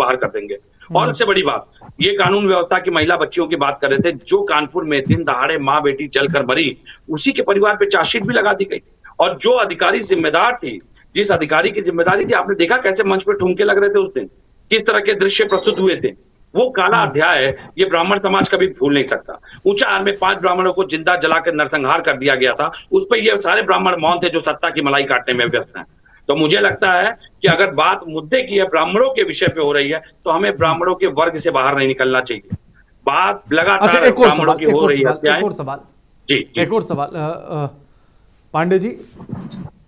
बाहर कर देंगे। और सबसे बड़ी बात, ये कानून व्यवस्था की महिला बच्चियों की बात कर रहे थे, जो कानपुर में दिन दहाड़े माँ बेटी चलकर मरी, उसी के परिवार पे चार्जशीट भी लगा दी गई। और जो अधिकारी जिम्मेदार थी जिस अधिकारी की जिम्मेदारी थी, आपने देखा कैसे मंच पे ठुमके लग रहे थे उस दिन, किस तरह के दृश्य प्रस्तुत हुए थे। वो काला अध्याय ये ब्राह्मण समाज कभी भूल नहीं सकता। ऊंचाहार में 5 ब्राह्मणों को जिंदा जलाकर नरसंहार कर दिया गया था, उस पर ये सारे ब्राह्मण मौन थे जो सत्ता की मलाई काटने में व्यस्त हैं। तो मुझे लगता है कि अगर बात मुद्दे की है, ब्राह्मणों के विषय पे हो रही है, तो हमें ब्राह्मणों के वर्ग से बाहर नहीं निकलना चाहिए। बात लगातार ब्राह्मणों की हो रही है। एक और सवाल जी, एक और सवाल पांडे जी,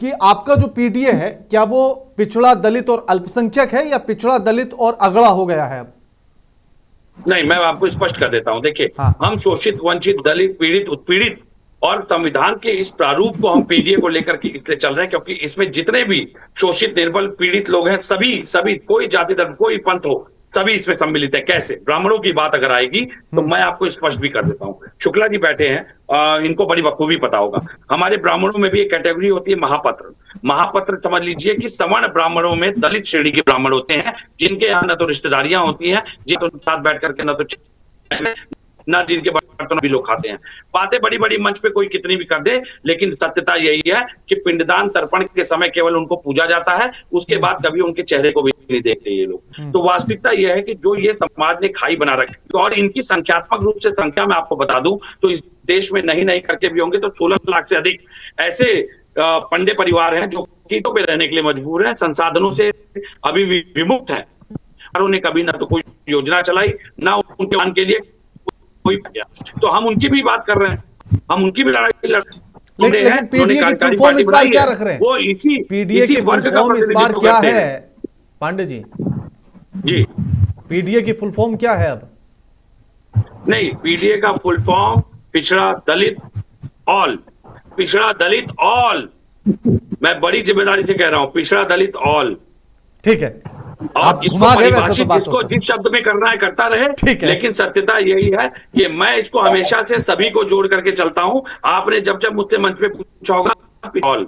कि आपका जो पीडीए है क्या वो पिछड़ा दलित और अल्पसंख्यक है या पिछड़ा दलित और अगड़ा हो गया है अब? नहीं, मैं आपको स्पष्ट कर देता हूं। देखिए, हाँ। हम शोषित, वंचित, दलित, पीड़ित, उत्पीड़ित और संविधान के इस प्रारूप को हम पीडीए को लेकर के इसलिए चल रहे हैं क्योंकि इसमें जितने भी शोषित, निर्बल, पीड़ित लोग हैं, सभी कोई जाति धर्म, कोई पंथ हो, सभी इसमें सम्मिलित है। कैसे? ब्राह्मणों की बात अगर आएगी तो मैं आपको स्पष्ट भी कर देता हूं। शुक्ला जी बैठे हैं, इनको बड़ी बखूबी पता होगा। हमारे ब्राह्मणों में भी एक कैटेगरी होती है महापत्र। महापत्र समझ लीजिए कि सवर्ण ब्राह्मणों में दलित श्रेणी के ब्राह्मण होते हैं, जिनके यहाँ न तो रिश्तेदारियां होती हैं, जिनके साथ बैठ करके न तो ना जिनके बर्तन भी लोग खाते हैं। बातें बड़ी बड़ी मंच पे कोई कितनी भी कर दे, लेकिन सत्यता यही है कि पिंडदान तर्पण के समय केवल उनको पूजा जाता है, उसके बाद कभी उनके चेहरे को भी नहीं देखते ये लोग। तो वास्तविकता यह है कि जो ये समाज ने खाई बना रखी, और इनकी संख्यात्मक रूप से संख्या मैं आपको बता दूं तो इस देश में नहीं करके भी होंगे तो 16 लाख से अधिक ऐसे पंडे परिवार हैं जो कीटों पे रहने के लिए मजबूर हैं, संसाधनों से अभी भी विमुक्त है। उन्होंने कभी ना तो कोई योजना चलाई, ना उनके मान के लिए कोई गया। तो हम उनकी भी बात कर रहे हैं, हम उनकी भी लड़ाई लड़ रहे हैं। लेकिन पीडीए की फुल फॉर्म इस बार क्या रख रहे हैं? वो पीडीए की फुल फॉर्म इस बार क्या है पांडे जी? जी, पीडीए की फुल फॉर्म क्या है अब? नहीं, पीडीए का फुल फॉर्म पिछड़ा दलित ऑल, पिछड़ा दलित ऑल। मैं बड़ी जिम्मेदारी से कह रहा हूं, पिछड़ा दलित ऑल। ठीक है, आप घुमा गए वैसे तो बात जिसको जिस शब्द में करना है करता रहे, ठीक है। लेकिन सत्यता यही है कि मैं इसको हमेशा से सभी को जोड़ करके चलता हूं। आपने जब जब मुझसे मंच पे पूछा होगा ऑल,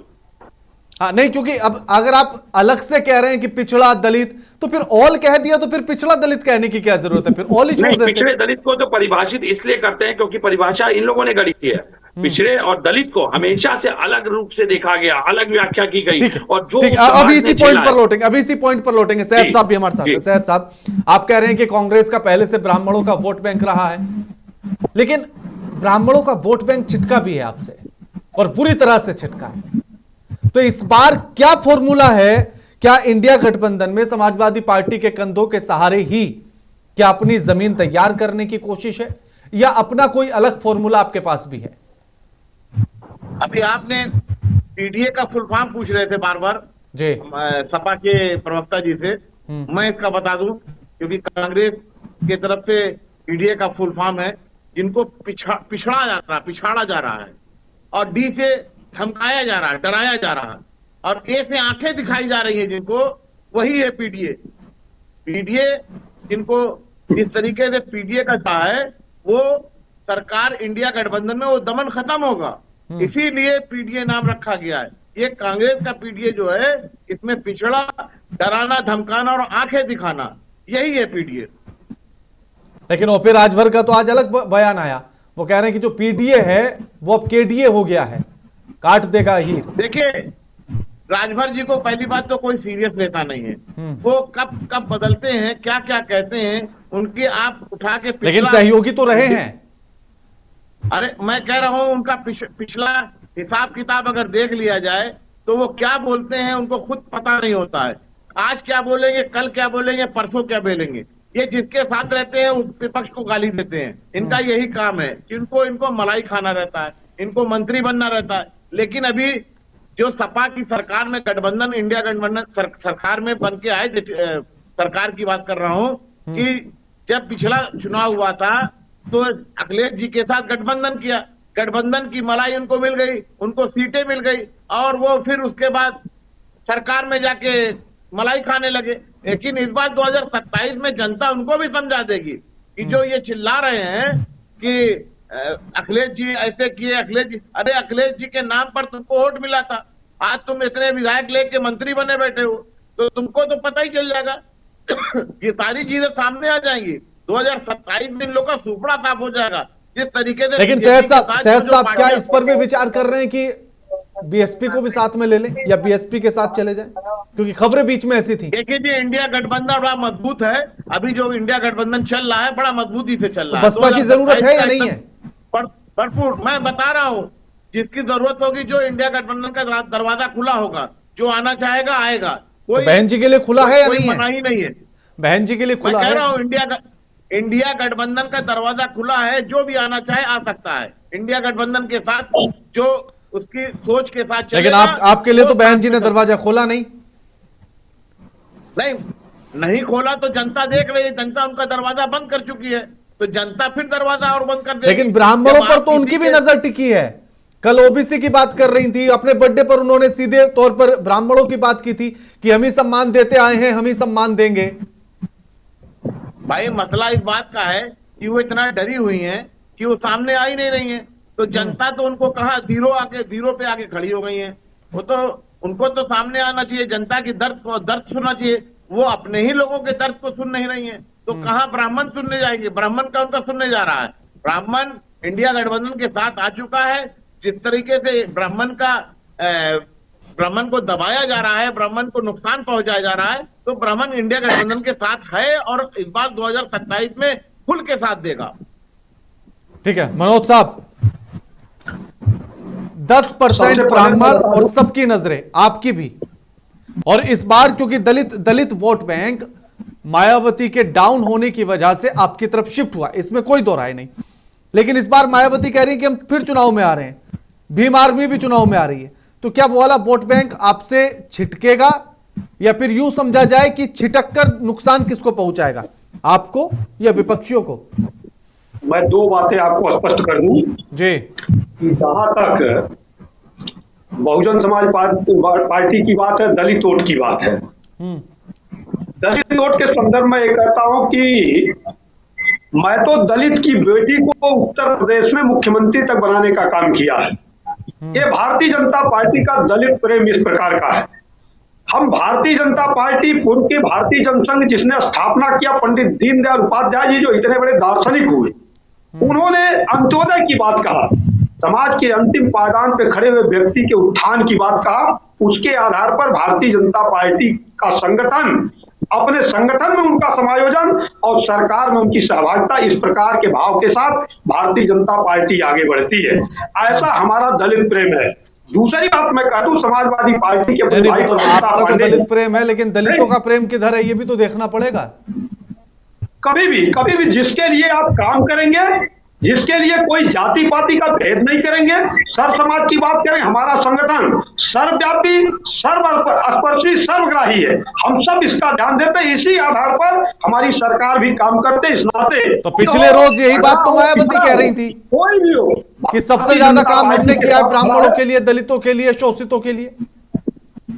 हाँ नहीं, क्योंकि अब अगर आप अलग से कह रहे हैं कि पिछड़ा दलित, तो फिर ऑल कह दिया तो फिर पिछड़ा दलित कहने की क्या जरूरत है? फिर ऑल ही छोड़ देते। पिछड़े दलित को तो परिभाषित इसलिए करते हैं क्योंकि परिभाषा इन लोगों ने गढ़ी है। पिछड़े और दलित को हमेशा से अलग रूप से देखा गया, अलग व्याख्या की गई। और जो अभी इसी पॉइंट पर लौटेंगे। सैयद साहब भी हमारे साथ हैं। सैयद साहब, आप कह रहे हैं कि कांग्रेस का पहले से ब्राह्मणों का वोट बैंक रहा है, लेकिन ब्राह्मणों का वोट बैंक छिटका भी है आपसे, और बुरी तरह से छिटका है। तो इस बार क्या फॉर्मूला है? क्या इंडिया गठबंधन में समाजवादी पार्टी के कंधों के सहारे ही क्या अपनी जमीन तैयार करने की कोशिश है, या अपना कोई अलग फॉर्मूला आपके पास भी है? अभी आपने पीडीए का फुल फॉर्म पूछ रहे थे बार बार जी, सपा के प्रवक्ता जी से। मैं इसका बता दूं, क्योंकि कांग्रेस की तरफ से पीडीए का फुल फॉर्म है जिनको पिछाड़ा जा रहा है, और डी से धमकाया जा रहा है, डराया जा रहा है, और ए से आंखें दिखाई जा रही है जिनको, वही है पीडीए। पीडीए जिनको इस तरीके से पीडीए का चाह है, वो सरकार इंडिया गठबंधन में वो दमन खत्म होगा, इसीलिए पीडीए नाम रखा गया है। ये कांग्रेस का पीडीए जो है, इसमें पिछड़ा, डराना, धमकाना और आंखें दिखाना, यही है पीडीए। लेकिन ओपी राजभर का तो आज अलग बयान आया, वो कह रहे हैं कि जो पीडीए है वो अब केडीए हो गया है, काट देगा हीर। देखिए, राजभर जी को पहली बात तो कोई सीरियस लेता नहीं है। वो कब बदलते हैं, क्या क्या कहते हैं, उनकी आप उठा के, लेकिन सहयोगी तो रहे हैं। अरे मैं कह रहा हूं, उनका पिछला हिसाब किताब अगर देख लिया जाए तो वो क्या बोलते हैं उनको खुद पता नहीं होता है। आज क्या बोलेंगे, कल क्या बोलेंगे, परसों क्या बोलेंगे। ये जिसके साथ रहते हैं विपक्ष को गाली देते हैं। इनका यही काम है, इनको मलाई खाना रहता है, इनको मंत्री बनना रहता है। लेकिन अभी जो सपा की सरकार में गठबंधन, इंडिया गठबंधन सरकार में बन के आए, सरकार की बात कर रहा हूं, कि जब पिछला चुनाव हुआ था तो अखिलेश जी के साथ गठबंधन किया, गठबंधन की मलाई उनको मिल गई, उनको सीटें मिल गई, और वो फिर उसके बाद सरकार में जाके मलाई खाने लगे। लेकिन इस बार 2027 में जनता उनको भी समझा देगी कि जो ये चिल्ला रहे हैं कि अखिलेश जी ऐसे किए, अखिलेश जी, अरे अखिलेश जी के नाम पर तुमको वोट मिला था, आज तुम इतने विधायक लेके मंत्री बने बैठे हो, तो तुमको तो पता ही चल जाएगा। ये सारी चीजें सामने आ जाएंगी। 2027 में इन लोग का सुपड़ा साफ हो जाएगा जिस तरीके से। लेकिन सैयद साहब क्या इस पर भी विचार कर रहे हैं कि बीएसपी को भी साथ में ले लें या बीएसपी के साथ चले जाएं, क्योंकि खबरें बीच में ऐसी थी। देखिए जी, इंडिया गठबंधन बड़ा मजबूत है। अभी जो इंडिया गठबंधन चल रहा है बड़ा मजबूती से चल रहा है। बसपा की जरूरत है या नहीं है? भरपूर, मैं बता रहा हूँ, जिसकी जरूरत होगी, जो इंडिया गठबंधन का दरवाजा खुला होगा, जो आना चाहेगा आएगा। तो बहन जी के लिए खुला है या नहीं है? मना ही नहीं है। बहन जी के लिए खुला मैं है? कह रहा हूँ इंडिया गठबंधन का दरवाजा खुला है, जो भी आना चाहे आ सकता है इंडिया गठबंधन के साथ, जो उसकी सोच के साथ चलेगा। लेकिन आपके लिए तो बहन जी ने दरवाजा खोला नहीं खोला तो जनता देख रही है, जनता उनका दरवाजा बंद कर चुकी है, तो जनता फिर दरवाजा और बंद कर देगी। लेकिन ब्राह्मणों पर तो उनकी भी नजर टिकी है। कल ओबीसी की बात कर रही थी, अपने बर्थडे पर उन्होंने सीधे तौर पर ब्राह्मणों की बात की थी कि हम ही सम्मान देते आए हैं, हम ही सम्मान देंगे। भाई मसला इस बात का है कि वो इतना डरी हुई हैं कि वो सामने आ ही नहीं रही हैं, तो जनता तो उनको कहा जीरो पे आके खड़ी हो गई है। वो तो उनको तो सामने आना चाहिए, जनता की दर्द सुनना चाहिए। वो अपने ही लोगों के दर्द को सुन नहीं रही है, तो कहाँ ब्राह्मण सुनने जाएंगे? ब्राह्मण का उनका सुनने जा रहा है। ब्राह्मण इंडिया गठबंधन के साथ आ चुका है। जिस तरीके से ब्राह्मण को दबाया जा रहा है, ब्राह्मण को नुकसान पहुंचाया जा रहा है, तो ब्राह्मण इंडिया गठबंधन के साथ है और इस बार 2027 में खुल के साथ देगा। ठीक है मनोज साहब, 10% ब्राह्मण और सबकी नजरें आपकी भी, और इस बार क्योंकि दलित वोट बैंक मायावती के डाउन होने की वजह से आपकी तरफ शिफ्ट हुआ, इसमें कोई दो राय नहीं। लेकिन इस बार मायावती कह रही है कि हम फिर चुनाव में आ रहे हैं, भीम आर्मी भी चुनाव में आ रही है, तो क्या वो वाला वोट बैंक आपसे छिटकेगा या फिर यूं समझा जाए कि छिटक कर नुकसान किसको पहुंचाएगा, आपको या विपक्षियों को? मैं दो बातें आपको स्पष्ट कर दूं जी। जहां तक बहुजन समाज पार्टी की बात है, दलित वोट की बात है, दलित वोट के संदर्भ में ये कहता हूं कि मैं तो दलित की बेटी को उत्तर प्रदेश में मुख्यमंत्री तक बनाने का काम किया है। ये भारतीय जनता पार्टी का दलित प्रेम इस प्रकार का है। हम भारतीय जनता पार्टी, पूर्व के भारतीय जनसंघ जिसने स्थापना किया, पंडित दीनदयाल उपाध्याय जी जो इतने बड़े दार्शनिक हुए, उन्होंने अंत्योदय की बात कहा, समाज के अंतिम पायदान पे खड़े हुए व्यक्ति के उत्थान की बात कहा। उसके आधार पर भारतीय जनता पार्टी का संगठन, अपने संगठन में उनका समायोजन और सरकार में उनकी सहभागिता, इस प्रकार के भाव के साथ भारतीय जनता पार्टी आगे बढ़ती है। ऐसा हमारा दलित प्रेम है। दूसरी बात मैं कह दूं, समाजवादी पार्टी के भाई तो आपका तो दलित प्रेम है, लेकिन दलितों का प्रेम किधर है ये भी तो देखना पड़ेगा। कभी भी जिसके लिए आप काम करेंगे, जिसके लिए कोई जाति पाति का भेद नहीं करेंगे, सर्व समाज की बात करें, हमारा संगठन सर्वव्यापी, सर्वस्पर्शी, सर्वग्राही है। हम सब इसका ध्यान देते हैं, इसी आधार पर हमारी सरकार भी काम करते इस नाते। तो पिछले रोज यही बात तो मायावती कह रही थी कोई भी हो कि सबसे ज्यादा काम हमने किया है ब्राह्मणों के लिए, दलितों के लिए, शोषितों के लिए।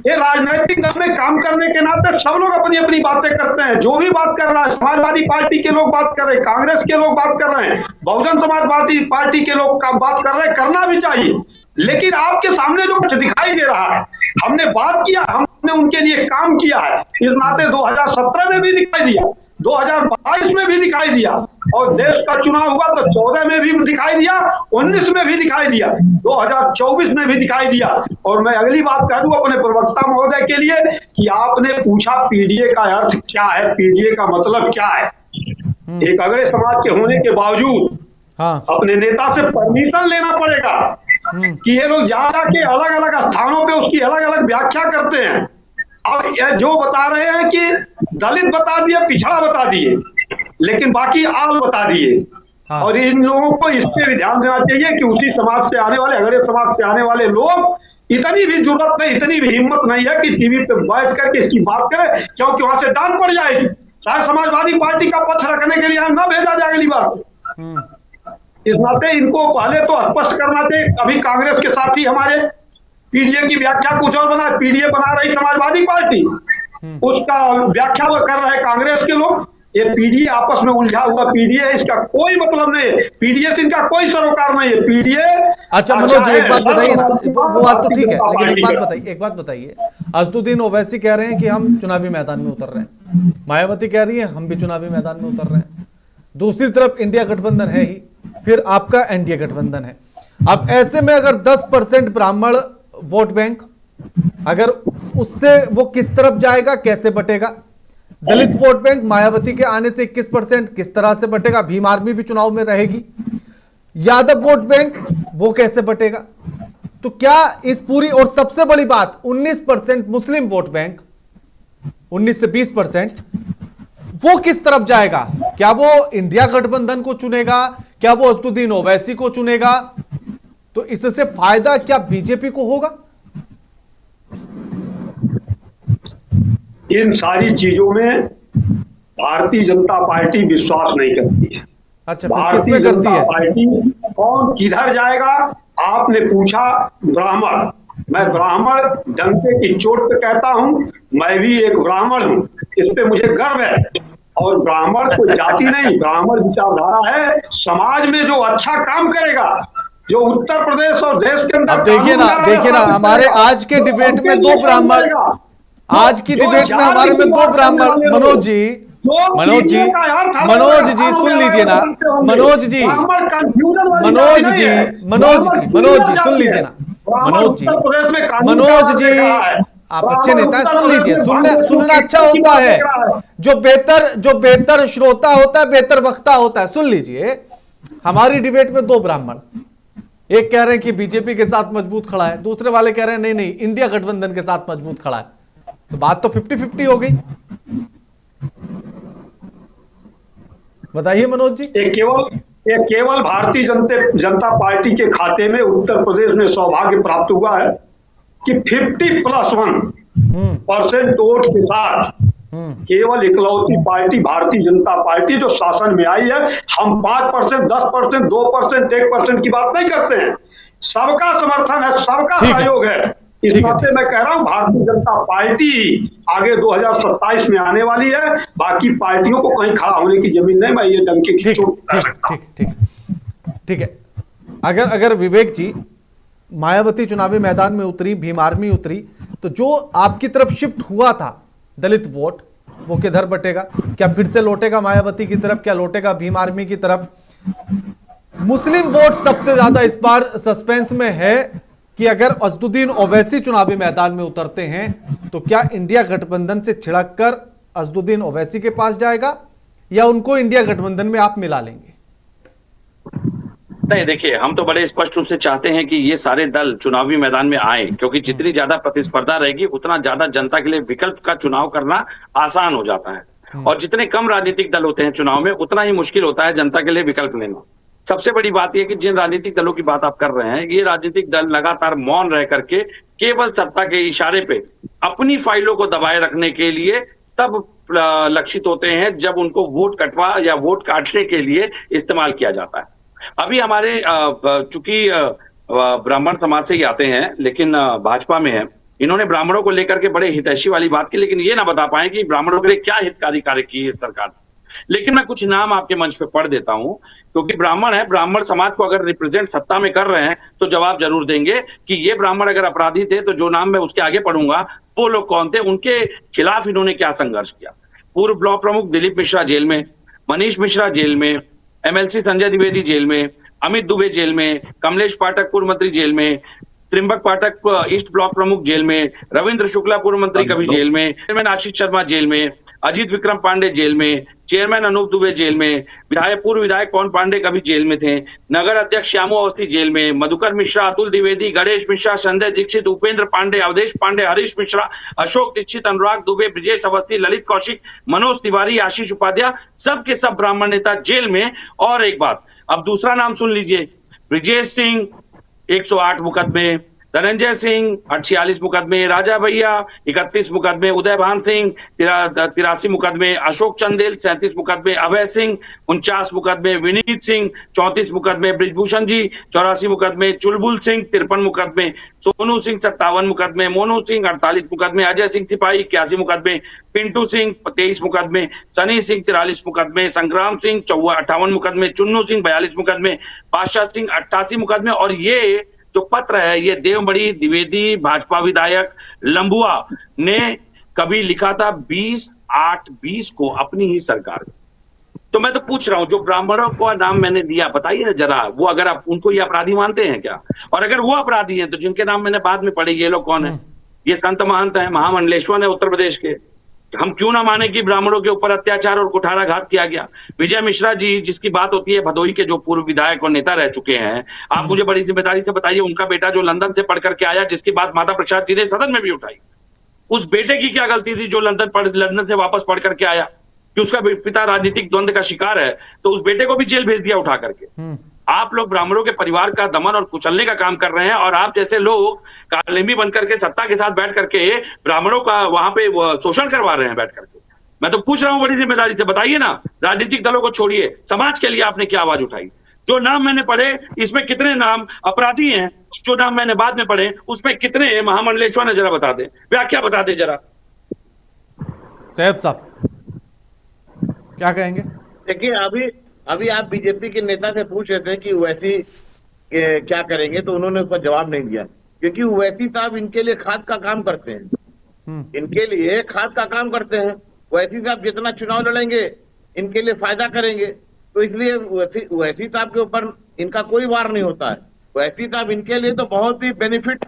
ये राजनीतिक दल में काम करने के नाते सब लोग अपनी अपनी बातें करते हैं। जो भी बात कर रहा है, समाजवादी पार्टी के लोग बात कर रहे हैं, कांग्रेस के लोग बात कर रहे हैं, बहुजन समाजवादी पार्टी के लोग बात कर रहे हैं, करना भी चाहिए। लेकिन आपके सामने जो कुछ दिखाई दे रहा है, हमने बात किया, हमने उनके लिए काम किया है, इस नाते 2017 में भी दिखाई दिया, 2022 में भी दिखाई दिया, और देश का चुनाव हुआ तो 14 में भी दिखाई दिया, 19 में भी दिखाई दिया, 2024 में भी दिखाई दिया। और मैं अगली बात कह दूं अपने प्रवक्ता महोदय के लिए कि आपने पूछा पीडीए का अर्थ क्या है, पीडीए का मतलब क्या है। एक अगले समाज के होने के बावजूद अपने नेता से परमिशन लेना पड़ेगा कि ये लोग जा जाके अलग अलग स्थानों पे उसकी अलग अलग व्याख्या करते हैं। अब जो बता रहे हैं कि दलित बता दिए, पिछड़ा बता दिए, लेकिन बाकी आल बता दिए। और इन लोगों को इस पे भी ध्यान देना चाहिए कि उसी समाज से आने वाले, अगले समाज से आने वाले लोग, इतनी भी जरूरत नहीं, इतनी भी हिम्मत नहीं है कि टीवी पे बैठ करके इसकी बात करें, क्योंकि वहां से डांट पड़ जाएगी। शायद समाजवादी पार्टी का पक्ष रखने के लिए न भेजा जाए अगली बार। इस नाते इनको पहले तो स्पष्ट करना चाहिए। अभी कांग्रेस के साथी हमारे पीडीए की व्याख्या कुछ और बना, पीडीए बना रही समाजवादी पार्टी, उसका व्याख्या कर रहे कांग्रेस के लोग। ये पीडीए आपस में उलझा हुआ पीडीए है, इसका कोई मतलब नहीं है, पीडीए से इनका कोई सरोकार नहीं है। पीडीए अच्छा मनोज जी एक बात बताइए ना, वो बात तो ठीक है, लेकिन एक बात बताइए, असदुद्दीन ओवैसी कह रहे हैं कि हम चुनावी मैदान में उतर रहे हैं, मायावती कह रही है हम भी चुनावी मैदान में उतर रहे हैं, दूसरी तरफ इंडिया गठबंधन है ही, फिर आपका एनडीए गठबंधन है। अब ऐसे में अगर 10% ब्राह्मण वोट बैंक, अगर उससे वो किस तरफ जाएगा, कैसे बटेगा? दलित वोट बैंक मायावती के आने से 21% किस तरह से बटेगा? भीम आर्मी भी चुनाव में रहेगी। यादव वोट बैंक वो कैसे बटेगा? तो क्या इस पूरी, और सबसे बड़ी बात 19% मुस्लिम वोट बैंक, 19 से 20%, वो किस तरफ जाएगा? क्या वो इंडिया गठबंधन को चुनेगा? क्या वो असदुद्दीन ओवैसी को चुनेगा? तो इससे फायदा क्या बीजेपी को होगा? इन सारी चीजों में भारतीय जनता पार्टी विश्वास नहीं करती है। अच्छा, फिर भारतीय किसमें करती जनता है? पार्टी कौन किधर जाएगा? आपने पूछा ब्राह्मण, मैं ब्राह्मण डंके की चोट पे कहता हूं, मैं भी एक ब्राह्मण हूं, इस पे मुझे गर्व है। और ब्राह्मण कोई जाति नहीं, ब्राह्मण विचारधारा है। समाज में जो अच्छा काम करेगा, जो उत्तर प्रदेश और देश के अंदर अब देखिए ना हमारे आज के डिबेट में दो ब्राह्मण, आज की डिबेट में हमारे में दो ब्राह्मण, मनोज जी सुन लीजिए ना, मनोज जी सुन लीजिए ना, मनोज जी आप अच्छे नेता हैं, सुन लीजिए, सुनना अच्छा होता है। जो बेहतर श्रोता होता है, बेहतर वक्ता होता है। सुन लीजिए, हमारी डिबेट में दो ब्राह्मण, एक कह रहे हैं कि बीजेपी के साथ मजबूत खड़ा है, दूसरे वाले कह रहे हैं नहीं इंडिया गठबंधन के साथ मजबूत खड़ा है। तो बात तो 50-50 हो गई। बताइए मनोज जी। ये केवल भारतीय जनता पार्टी के खाते में उत्तर प्रदेश में सौभाग्य प्राप्त हुआ है कि 50+1% वोट के साथ केवल इकलौती पार्टी भारतीय जनता पार्टी जो शासन में आई है। हम 5%, 10%, 2%, 1% की बात नहीं करते हैं। सबका समर्थन है, सबका सहयोग है। इस नाते मैं कह रहा हूं भारतीय जनता पार्टी आगे 2027 में आने वाली है। बाकी पार्टियों को कहीं खड़ा होने की जमीन नहीं। मैं ये डंके की चोट। ठीक है। अगर विवेक जी, मायावती चुनावी मैदान में उतरी, भीम आर्मी उतरी, तो जो आपकी तरफ शिफ्ट हुआ था दलित वोट, वो किधर बटेगा? क्या फिर से लौटेगा मायावती की तरफ? क्या लौटेगा भीम आर्मी की तरफ? मुस्लिम वोट सबसे ज्यादा इस बार सस्पेंस में है कि अगर असदुद्दीन ओवैसी चुनावी मैदान में उतरते हैं तो क्या इंडिया गठबंधन से छिड़क कर असदुद्दीन ओवैसी के पास जाएगा, या उनको इंडिया गठबंधन में आप मिला लेंगे? नहीं, देखिए, हम तो बड़े स्पष्ट रूप से चाहते हैं कि ये सारे दल चुनावी मैदान में आए, क्योंकि जितनी ज्यादा प्रतिस्पर्धा रहेगी उतना ज्यादा जनता के लिए विकल्प का चुनाव करना आसान हो जाता है। और जितने कम राजनीतिक दल होते हैं चुनाव में, उतना ही मुश्किल होता है जनता के लिए विकल्प लेना। सबसे बड़ी बात यह कि जिन राजनीतिक दलों की बात आप कर रहे हैं, ये राजनीतिक दल लगातार मौन रह करके केवल सत्ता के इशारे पे अपनी फाइलों को दबाए रखने के लिए तब लक्षित होते हैं जब उनको वोट कटवा या वोट काटने के लिए इस्तेमाल किया जाता है। अभी हमारे चूंकि ब्राह्मण समाज से ही आते हैं, लेकिन भाजपा में है, इन्होंने ब्राह्मणों को लेकर के बड़े हितैषी वाली बात की, लेकिन ये ना बता पाए कि ब्राह्मणों के लिए क्या हितकारी कार्य की है सरकार। लेकिन मैं कुछ नाम आपके मंच पे पढ़ देता हूं, क्योंकि ब्राह्मण है, ब्राह्मण समाज को अगर रिप्रेजेंट सत्ता में कर रहे हैं तो जवाब जरूर देंगे कि ये ब्राह्मण अगर अपराधी थे तो जो नाम मैं उसके आगे पढ़ूंगा वो लोग कौन थे, उनके खिलाफ इन्होंने क्या संघर्ष किया। पूर्व ब्लॉक प्रमुख दिलीप मिश्रा जेल में, मनीष मिश्रा जेल में, एमएलसी संजय द्विवेदी जेल में, अमित दुबे जेल में, कमलेश पाठक पूर्व मंत्री जेल में, त्रिंबक पाठक ईस्ट ब्लॉक प्रमुख जेल में, रविंद्र शुक्ला पूर्व मंत्री कभी जेल में, चेयरमैन आशीष शर्मा जेल में, अजीत विक्रम पांडे जेल में, चेयरमैन अनूप दुबे जेल में, पूर्व विधायक पवन पांडे कभी जेल में थे, नगर अध्यक्ष श्यामू अवस्थी जेल में, मधुकर मिश्रा, अतुल द्विवेदी, गणेश मिश्रा, संजय दीक्षित, उपेंद्र पांडे, अवधेश पांडे, हरीश मिश्रा, अशोक दीक्षित, अनुराग दुबे, ब्रिजेश अवस्थी, ललित कौशिक, मनोज तिवारी, आशीष उपाध्याय, सब के सब ब्राह्मण नेता जेल में। और एक बात, अब दूसरा नाम सुन लीजिए, ब्रिजेश सिंह 108 मुकदमे, धनंजय सिंह 46 मुकदमे, राजा भैया 31 मुकदमे, उदयभान सिंह 83 मुकदमे, अशोक चंदेल 37 मुकदमे, अभय सिंह 49 मुकदमे, विनीत सिंह 34 मुकदमे, ब्रिजभूषण जी 84 मुकदमे, चुलबुल सिंह 53 मुकदमे, सोनू सिंह 57 मुकदमे, मोनू सिंह 48 मुकदमे, अजय सिंह सिपाही 81 मुकदमे, पिंटू सिंह 23 मुकदमे, सनी सिंह 43 मुकदमे, संग्राम सिंह 58 मुकदमे, चुन्नू सिंह 42 मुकदमे, बादशाह सिंह 88 मुकदमे। और ये जो पत्र है, ये देवमणि द्विवेदी भाजपा विधायक लंबुआ ने कभी लिखा था 20/8/20 को अपनी ही सरकार। तो मैं तो पूछ रहा हूं, जो ब्राह्मणों को नाम मैंने दिया, बताइए ना जरा, वो अगर आप उनको ये अपराधी मानते हैं क्या? और अगर वो अपराधी हैं तो जिनके नाम मैंने बाद में पढ़े, ये लोग कौन है? ये संत महंत है, महामंडलेश्वर है उत्तर प्रदेश के। हम क्यों ना माने कि ब्राह्मणों के ऊपर अत्याचार और कुठाराघात किया गया? विजय मिश्रा जी, जिसकी बात होती है, भदोही के जो पूर्व विधायक और नेता रह चुके हैं, आप मुझे बड़ी जिम्मेदारी से बताइए, उनका बेटा जो लंदन से पढ़ करके आया, जिसकी बात माता प्रसाद जी ने सदन में भी उठाई, उस बेटे की क्या गलती थी जो लंदन से वापस पढ़ करके आया? कि उसका पिता राजनीतिक द्वंद का शिकार है, तो उस बेटे को भी जेल भेज दिया उठा करके। आप लोग ब्राह्मणों के परिवार का दमन और कुचलने का काम कर रहे हैं, और आप जैसे लोग कालिंदी बन करके सत्ता के साथ बैठ करके ब्राह्मणों का वहां पे शोषण करवा रहे हैं बैठ करके। मैं तो पूछ रहा हूं बड़ी जिम्मेदारी से, बताइए ना, राजनीतिक दलों को छोड़िए, समाज के लिए आपने क्या आवाज उठाई? जो नाम मैंने पढ़े, इसमें कितने नाम अपराधी हैं? जो नाम मैंने बाद में पढ़े, उसमें कितने महामंडलेश्वर है? जरा बता दे, व्याख्या बता दे जरा। सैयद साहब क्या कहेंगे? देखिए, अभी आप बीजेपी के नेता से पूछ रहे थे कि ओवैसी क्या करेंगे, तो उन्होंने उसका जवाब नहीं दिया, क्योंकि ओवैसी साहब इनके लिए खाद का काम करते हैं। इनके लिए खाद का काम करते हैं। ओवैसी साहब जितना चुनाव लड़ेंगे इनके लिए फायदा करेंगे, तो इसलिए ओवैसी साहब के ऊपर इनका कोई वार नहीं होता है। ओवैसी साहब इनके लिए तो बहुत ही बेनिफिट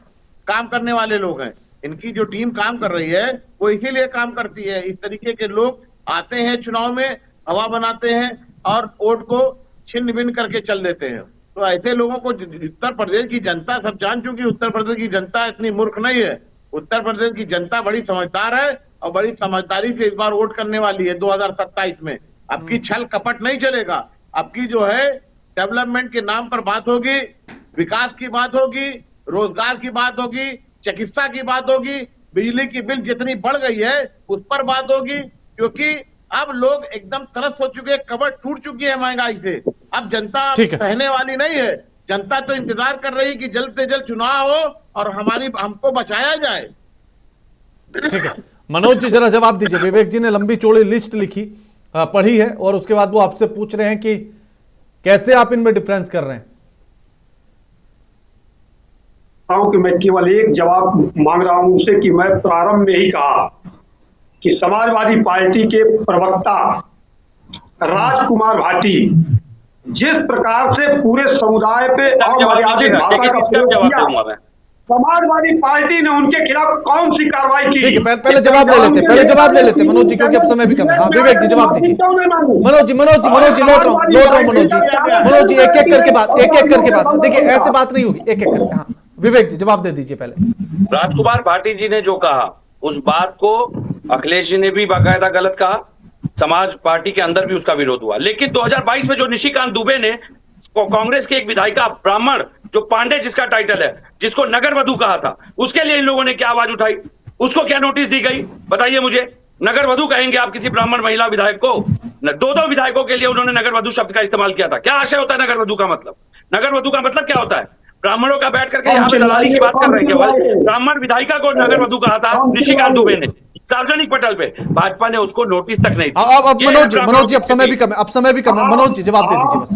काम करने वाले लोग हैं। इनकी जो टीम काम कर रही है वो इसीलिए काम करती है। इस तरीके के लोग आते हैं, चुनाव में हवा बनाते हैं और वोट को छिन्न भिन्न करके चल देते हैं। तो ऐसे लोगों को उत्तर प्रदेश की जनता सब जान चुकी, उत्तर प्रदेश की जनता इतनी मूर्ख नहीं है। उत्तर प्रदेश की जनता बड़ी समझदार है और बड़ी समझदारी से इस बार वोट करने वाली है 2027 में। अब की छल कपट नहीं चलेगा। अब की जो है डेवलपमेंट के नाम पर बात होगी, विकास की बात होगी, रोजगार की बात होगी, चिकित्सा की बात होगी, बिजली की बिल जितनी बढ़ गई है उस पर बात होगी, क्योंकि अब लोग एकदम तरस हो चुके हैं, कमर टूट चुकी है महंगाई से। अब जनता सहने वाली नहीं है। जनता तो इंतजार कर रही है कि जल्द से जल्द चुनाव हो और हमको बचाया जाए। ठीक है मनोज जी, जरा जवाब दीजिए। विवेक जी ने लंबी चौड़ी लिस्ट लिखी, पढ़ी है, और उसके बाद वो आपसे पूछ रहे हैं कि कैसे आप इनमें डिफरेंस कर रहे हैं। कि मैं केवल एक जवाब मांग रहा हूं उनसे कि मैं प्रारंभ में ही कहा कि समाजवादी पार्टी के प्रवक्ता राजकुमार भाटी जिस प्रकार से पूरे समुदाय पे अमर्यादित भाषा का प्रयोग किया, समाजवादी पार्टी ने उनके खिलाफ कौन सी कार्रवाई की? ठीक है, पहले जवाब ले लेते मनोज जी, क्योंकि अब समय भी कम है। हाँ विवेक जी जवाब दीजिए। मनोज जी लौट रहा हूं मनोज जी एक एक करके बात देखिए, ऐसे बात नहीं होगी, एक एक करके। हाँ विवेक जी जवाब दे दीजिए पहले। राजकुमार भाटी जी ने जो कहा उस बात को अखिलेश जी ने भी बाकायदा गलत कहा, समाज पार्टी के अंदर भी उसका विरोध हुआ। लेकिन 2022 में जो निशिकांत दुबे ने कांग्रेस के एक विधायिका ब्राह्मण जो पांडे जिसका टाइटल है, जिसको नगर वधु कहा था, उसके लिए इन लोगों ने क्या आवाज उठाई? उसको क्या नोटिस दी गई? बताइए मुझे। नगर वधु कहेंगे आप किसी ब्राह्मण महिला विधायक को? दो विधायकों के लिए उन्होंने नगर वधु शब्द का इस्तेमाल किया था। क्या आशय होता है नगर वधु का मतलब? नगर वधु का मतलब क्या होता है? ब्राह्मणों का बैठ करके यहाँ पे दलाली की बात कर रहे हैं केवल। ब्राह्मण विधायिका को नगर वधु कहा था निशिकांत दुबे ने सार्वजनिक पटल पे, भाजपा ने उसको नोटिस तक नहीं दी। अब मनोज जी अब समय भी कम है, मनोज जी जवाब दे दीजिए बस।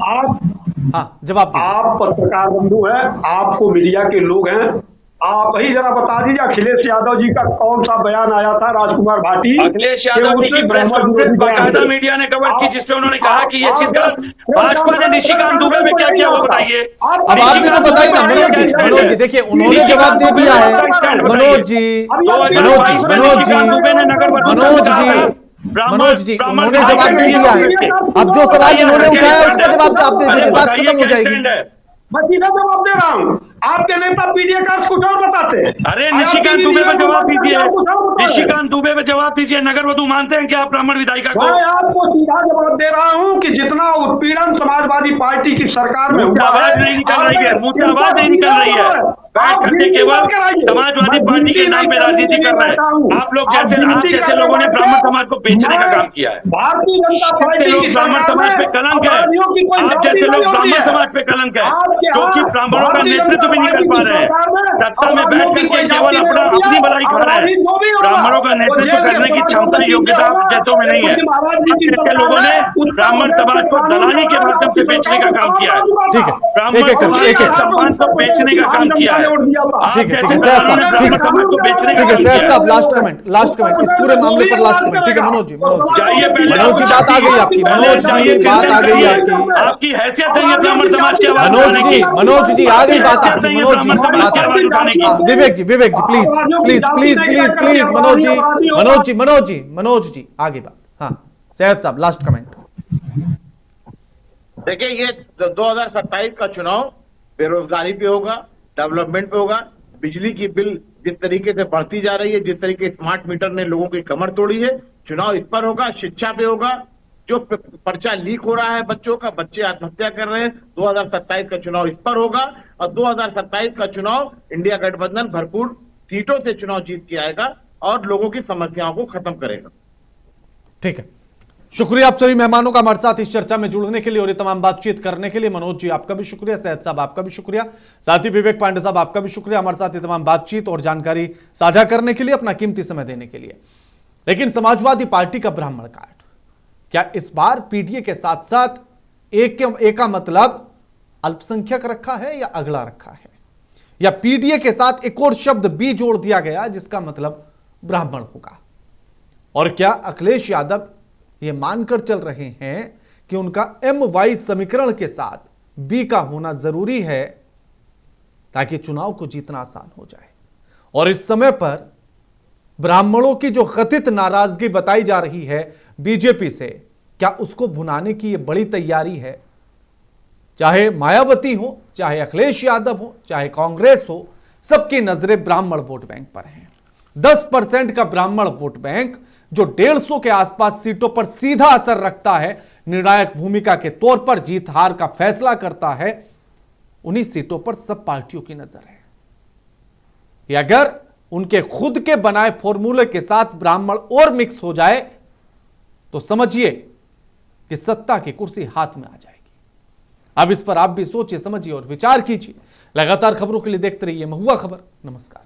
हाँ जवाब दीजिए। आप पत्रकार बंधु हैं, आपको मीडिया के लोग हैं, आप ही जरा बता दीजिए अखिलेश यादव जी का कौन सा बयान आया था राजकुमार भाटी? अखिलेश यादव जी की प्रेस कॉन्फ्रेंस बाकायदा मीडिया ने कवर की, जिसपे उन्होंने कहा कि ये चीज गलत। भाजपा ने निशिकांत दुबे में क्या किया वो बताइए। अब आप भी तो बताइए ना मनोज जी देखिए उन्होंने जवाब दे दिया है। मनोज जी उन्होंने जवाब दे दिया है। अब जो सवाल उन्होंने उठाया उसका जवाब आप दे दीजिए, बात खत्म हो जाएगी। मैं सीधा जवाब दे रहा हूँ। आपके नेता पीडीए का कुछ और बताते हैं। अरे निशिकांत दुबे पे जवाब दीजिए, निशिकांत दुबे पे जवाब दीजिए। नगर वधु मानते हैं क्या आप ब्राह्मण विधायिका को? मैं आपको सीधा जवाब दे रहा हूँ कि जितना उत्पीड़न समाजवादी पार्टी की सरकार में हुआ है, आवाज नहीं निकल रही है, मुझसे आवाज नहीं निकल रही है। बैठ करके केवल समाजवादी पार्टी के नाम पे राजनीति कर रहे हैं आप लोग। आप जैसे लोगों ने ब्राह्मण समाज को बेचने का काम किया है। भारतीय जनता पार्टी लोग ब्राह्मण समाज पे कलंक है, आप जैसे लोग ब्राह्मण समाज पे कलंक है, जो कि ब्राह्मणों का नेतृत्व भी नहीं कर पा रहे हैं। सत्ता में बैठ करके केवल अपनी भलाई खा रहे हैं। ब्राह्मणों का नेतृत्व करने की क्षमता योग्यता जैसों में नहीं है। ऐसे लोगों ने ब्राह्मण समाज को दलाली के माध्यम से बेचने का काम किया है। ठीक है, ब्राह्मण समाज के सम्मान को बेचने का काम किया है। ठीक है, जैसे सैयद साहब, ब्राह्मण समाज को बेचने का ठीक है काम सैयद किया साहब, लास्ट कमेंट इस पूरे मामले पर लास्ट कमेंट। ठीक है मनोज जी, जाइए पहले मनोज जी बात आ गई आपकी, मनोज जी बात आ गई आपकी, आपकी हैसियत नहीं है ब्राह्मण समाज की आवाज मनोज उठाने जी, की। मनोज जी आ गई बात हैसियत आपकी, नहीं है मनोज जी ब्राह्मण समाज बात की आवाज उठाने की। विवेक जी प्लीज मनोज जी आगे बात। हाँ सैयद साहब लास्ट कमेंट। देखिए, ये 2027 का चुनाव बेरोजगारी पे होगा, डेवलपमेंट पे होगा। बिजली की बिल जिस तरीके से बढ़ती जा रही है, जिस तरीके स्मार्ट मीटर ने लोगों की कमर तोड़ी है, चुनाव इस पर होगा। शिक्षा पे होगा। जो पर्चा लीक हो रहा है बच्चों का, बच्चे आत्महत्या कर रहे हैं, 2027 का चुनाव इस पर होगा। और 2027 का चुनाव इंडिया गठबंधन भरपूर सीटों से चुनाव जीत के आएगा और लोगों की समस्याओं को खत्म करेगा। ठीक है, शुक्रिया आप सभी मेहमानों का हमारे साथ इस चर्चा में जुड़ने के लिए और ये तमाम बातचीत करने के लिए। मनोज जी आपका भी शुक्रिया, सैयद साहब आपका भी शुक्रिया, साथ ही विवेक पांडे साहब आपका भी शुक्रिया हमारे साथ ये तमाम बातचीत और जानकारी साझा करने के लिए, अपना कीमती समय देने के लिए। लेकिन समाजवादी पार्टी का ब्राह्मण कार्ड क्या इस बार पीडीए के साथ साथ एक का मतलब अल्पसंख्यक रखा है या अगला रखा है, या पीडीए के साथ एक और शब्द भी जोड़ दिया गया जिसका मतलब ब्राह्मण होगा? और क्या अखिलेश यादव ये मानकर चल रहे हैं कि उनका MY समीकरण के साथ बी का होना जरूरी है ताकि चुनाव को जीतना आसान हो जाए? और इस समय पर ब्राह्मणों की जो कथित नाराजगी बताई जा रही है बीजेपी से, क्या उसको भुनाने की ये बड़ी तैयारी है? चाहे मायावती हो, चाहे अखिलेश यादव हो, चाहे कांग्रेस हो, सबकी नजरें ब्राह्मण वोट बैंक पर हैं। 10% का ब्राह्मण वोट बैंक जो 150 के आसपास सीटों पर सीधा असर रखता है, निर्णायक भूमिका के तौर पर जीत हार का फैसला करता है, उन्हीं सीटों पर सब पार्टियों की नजर है कि अगर उनके खुद के बनाए फॉर्मूले के साथ ब्राह्मण और मिक्स हो जाए तो समझिए कि सत्ता की कुर्सी हाथ में आ जाएगी। अब इस पर आप भी सोचिए, समझिए और विचार कीजिए। लगातार खबरों के लिए देखते रहिए महुआ खबर। नमस्कार।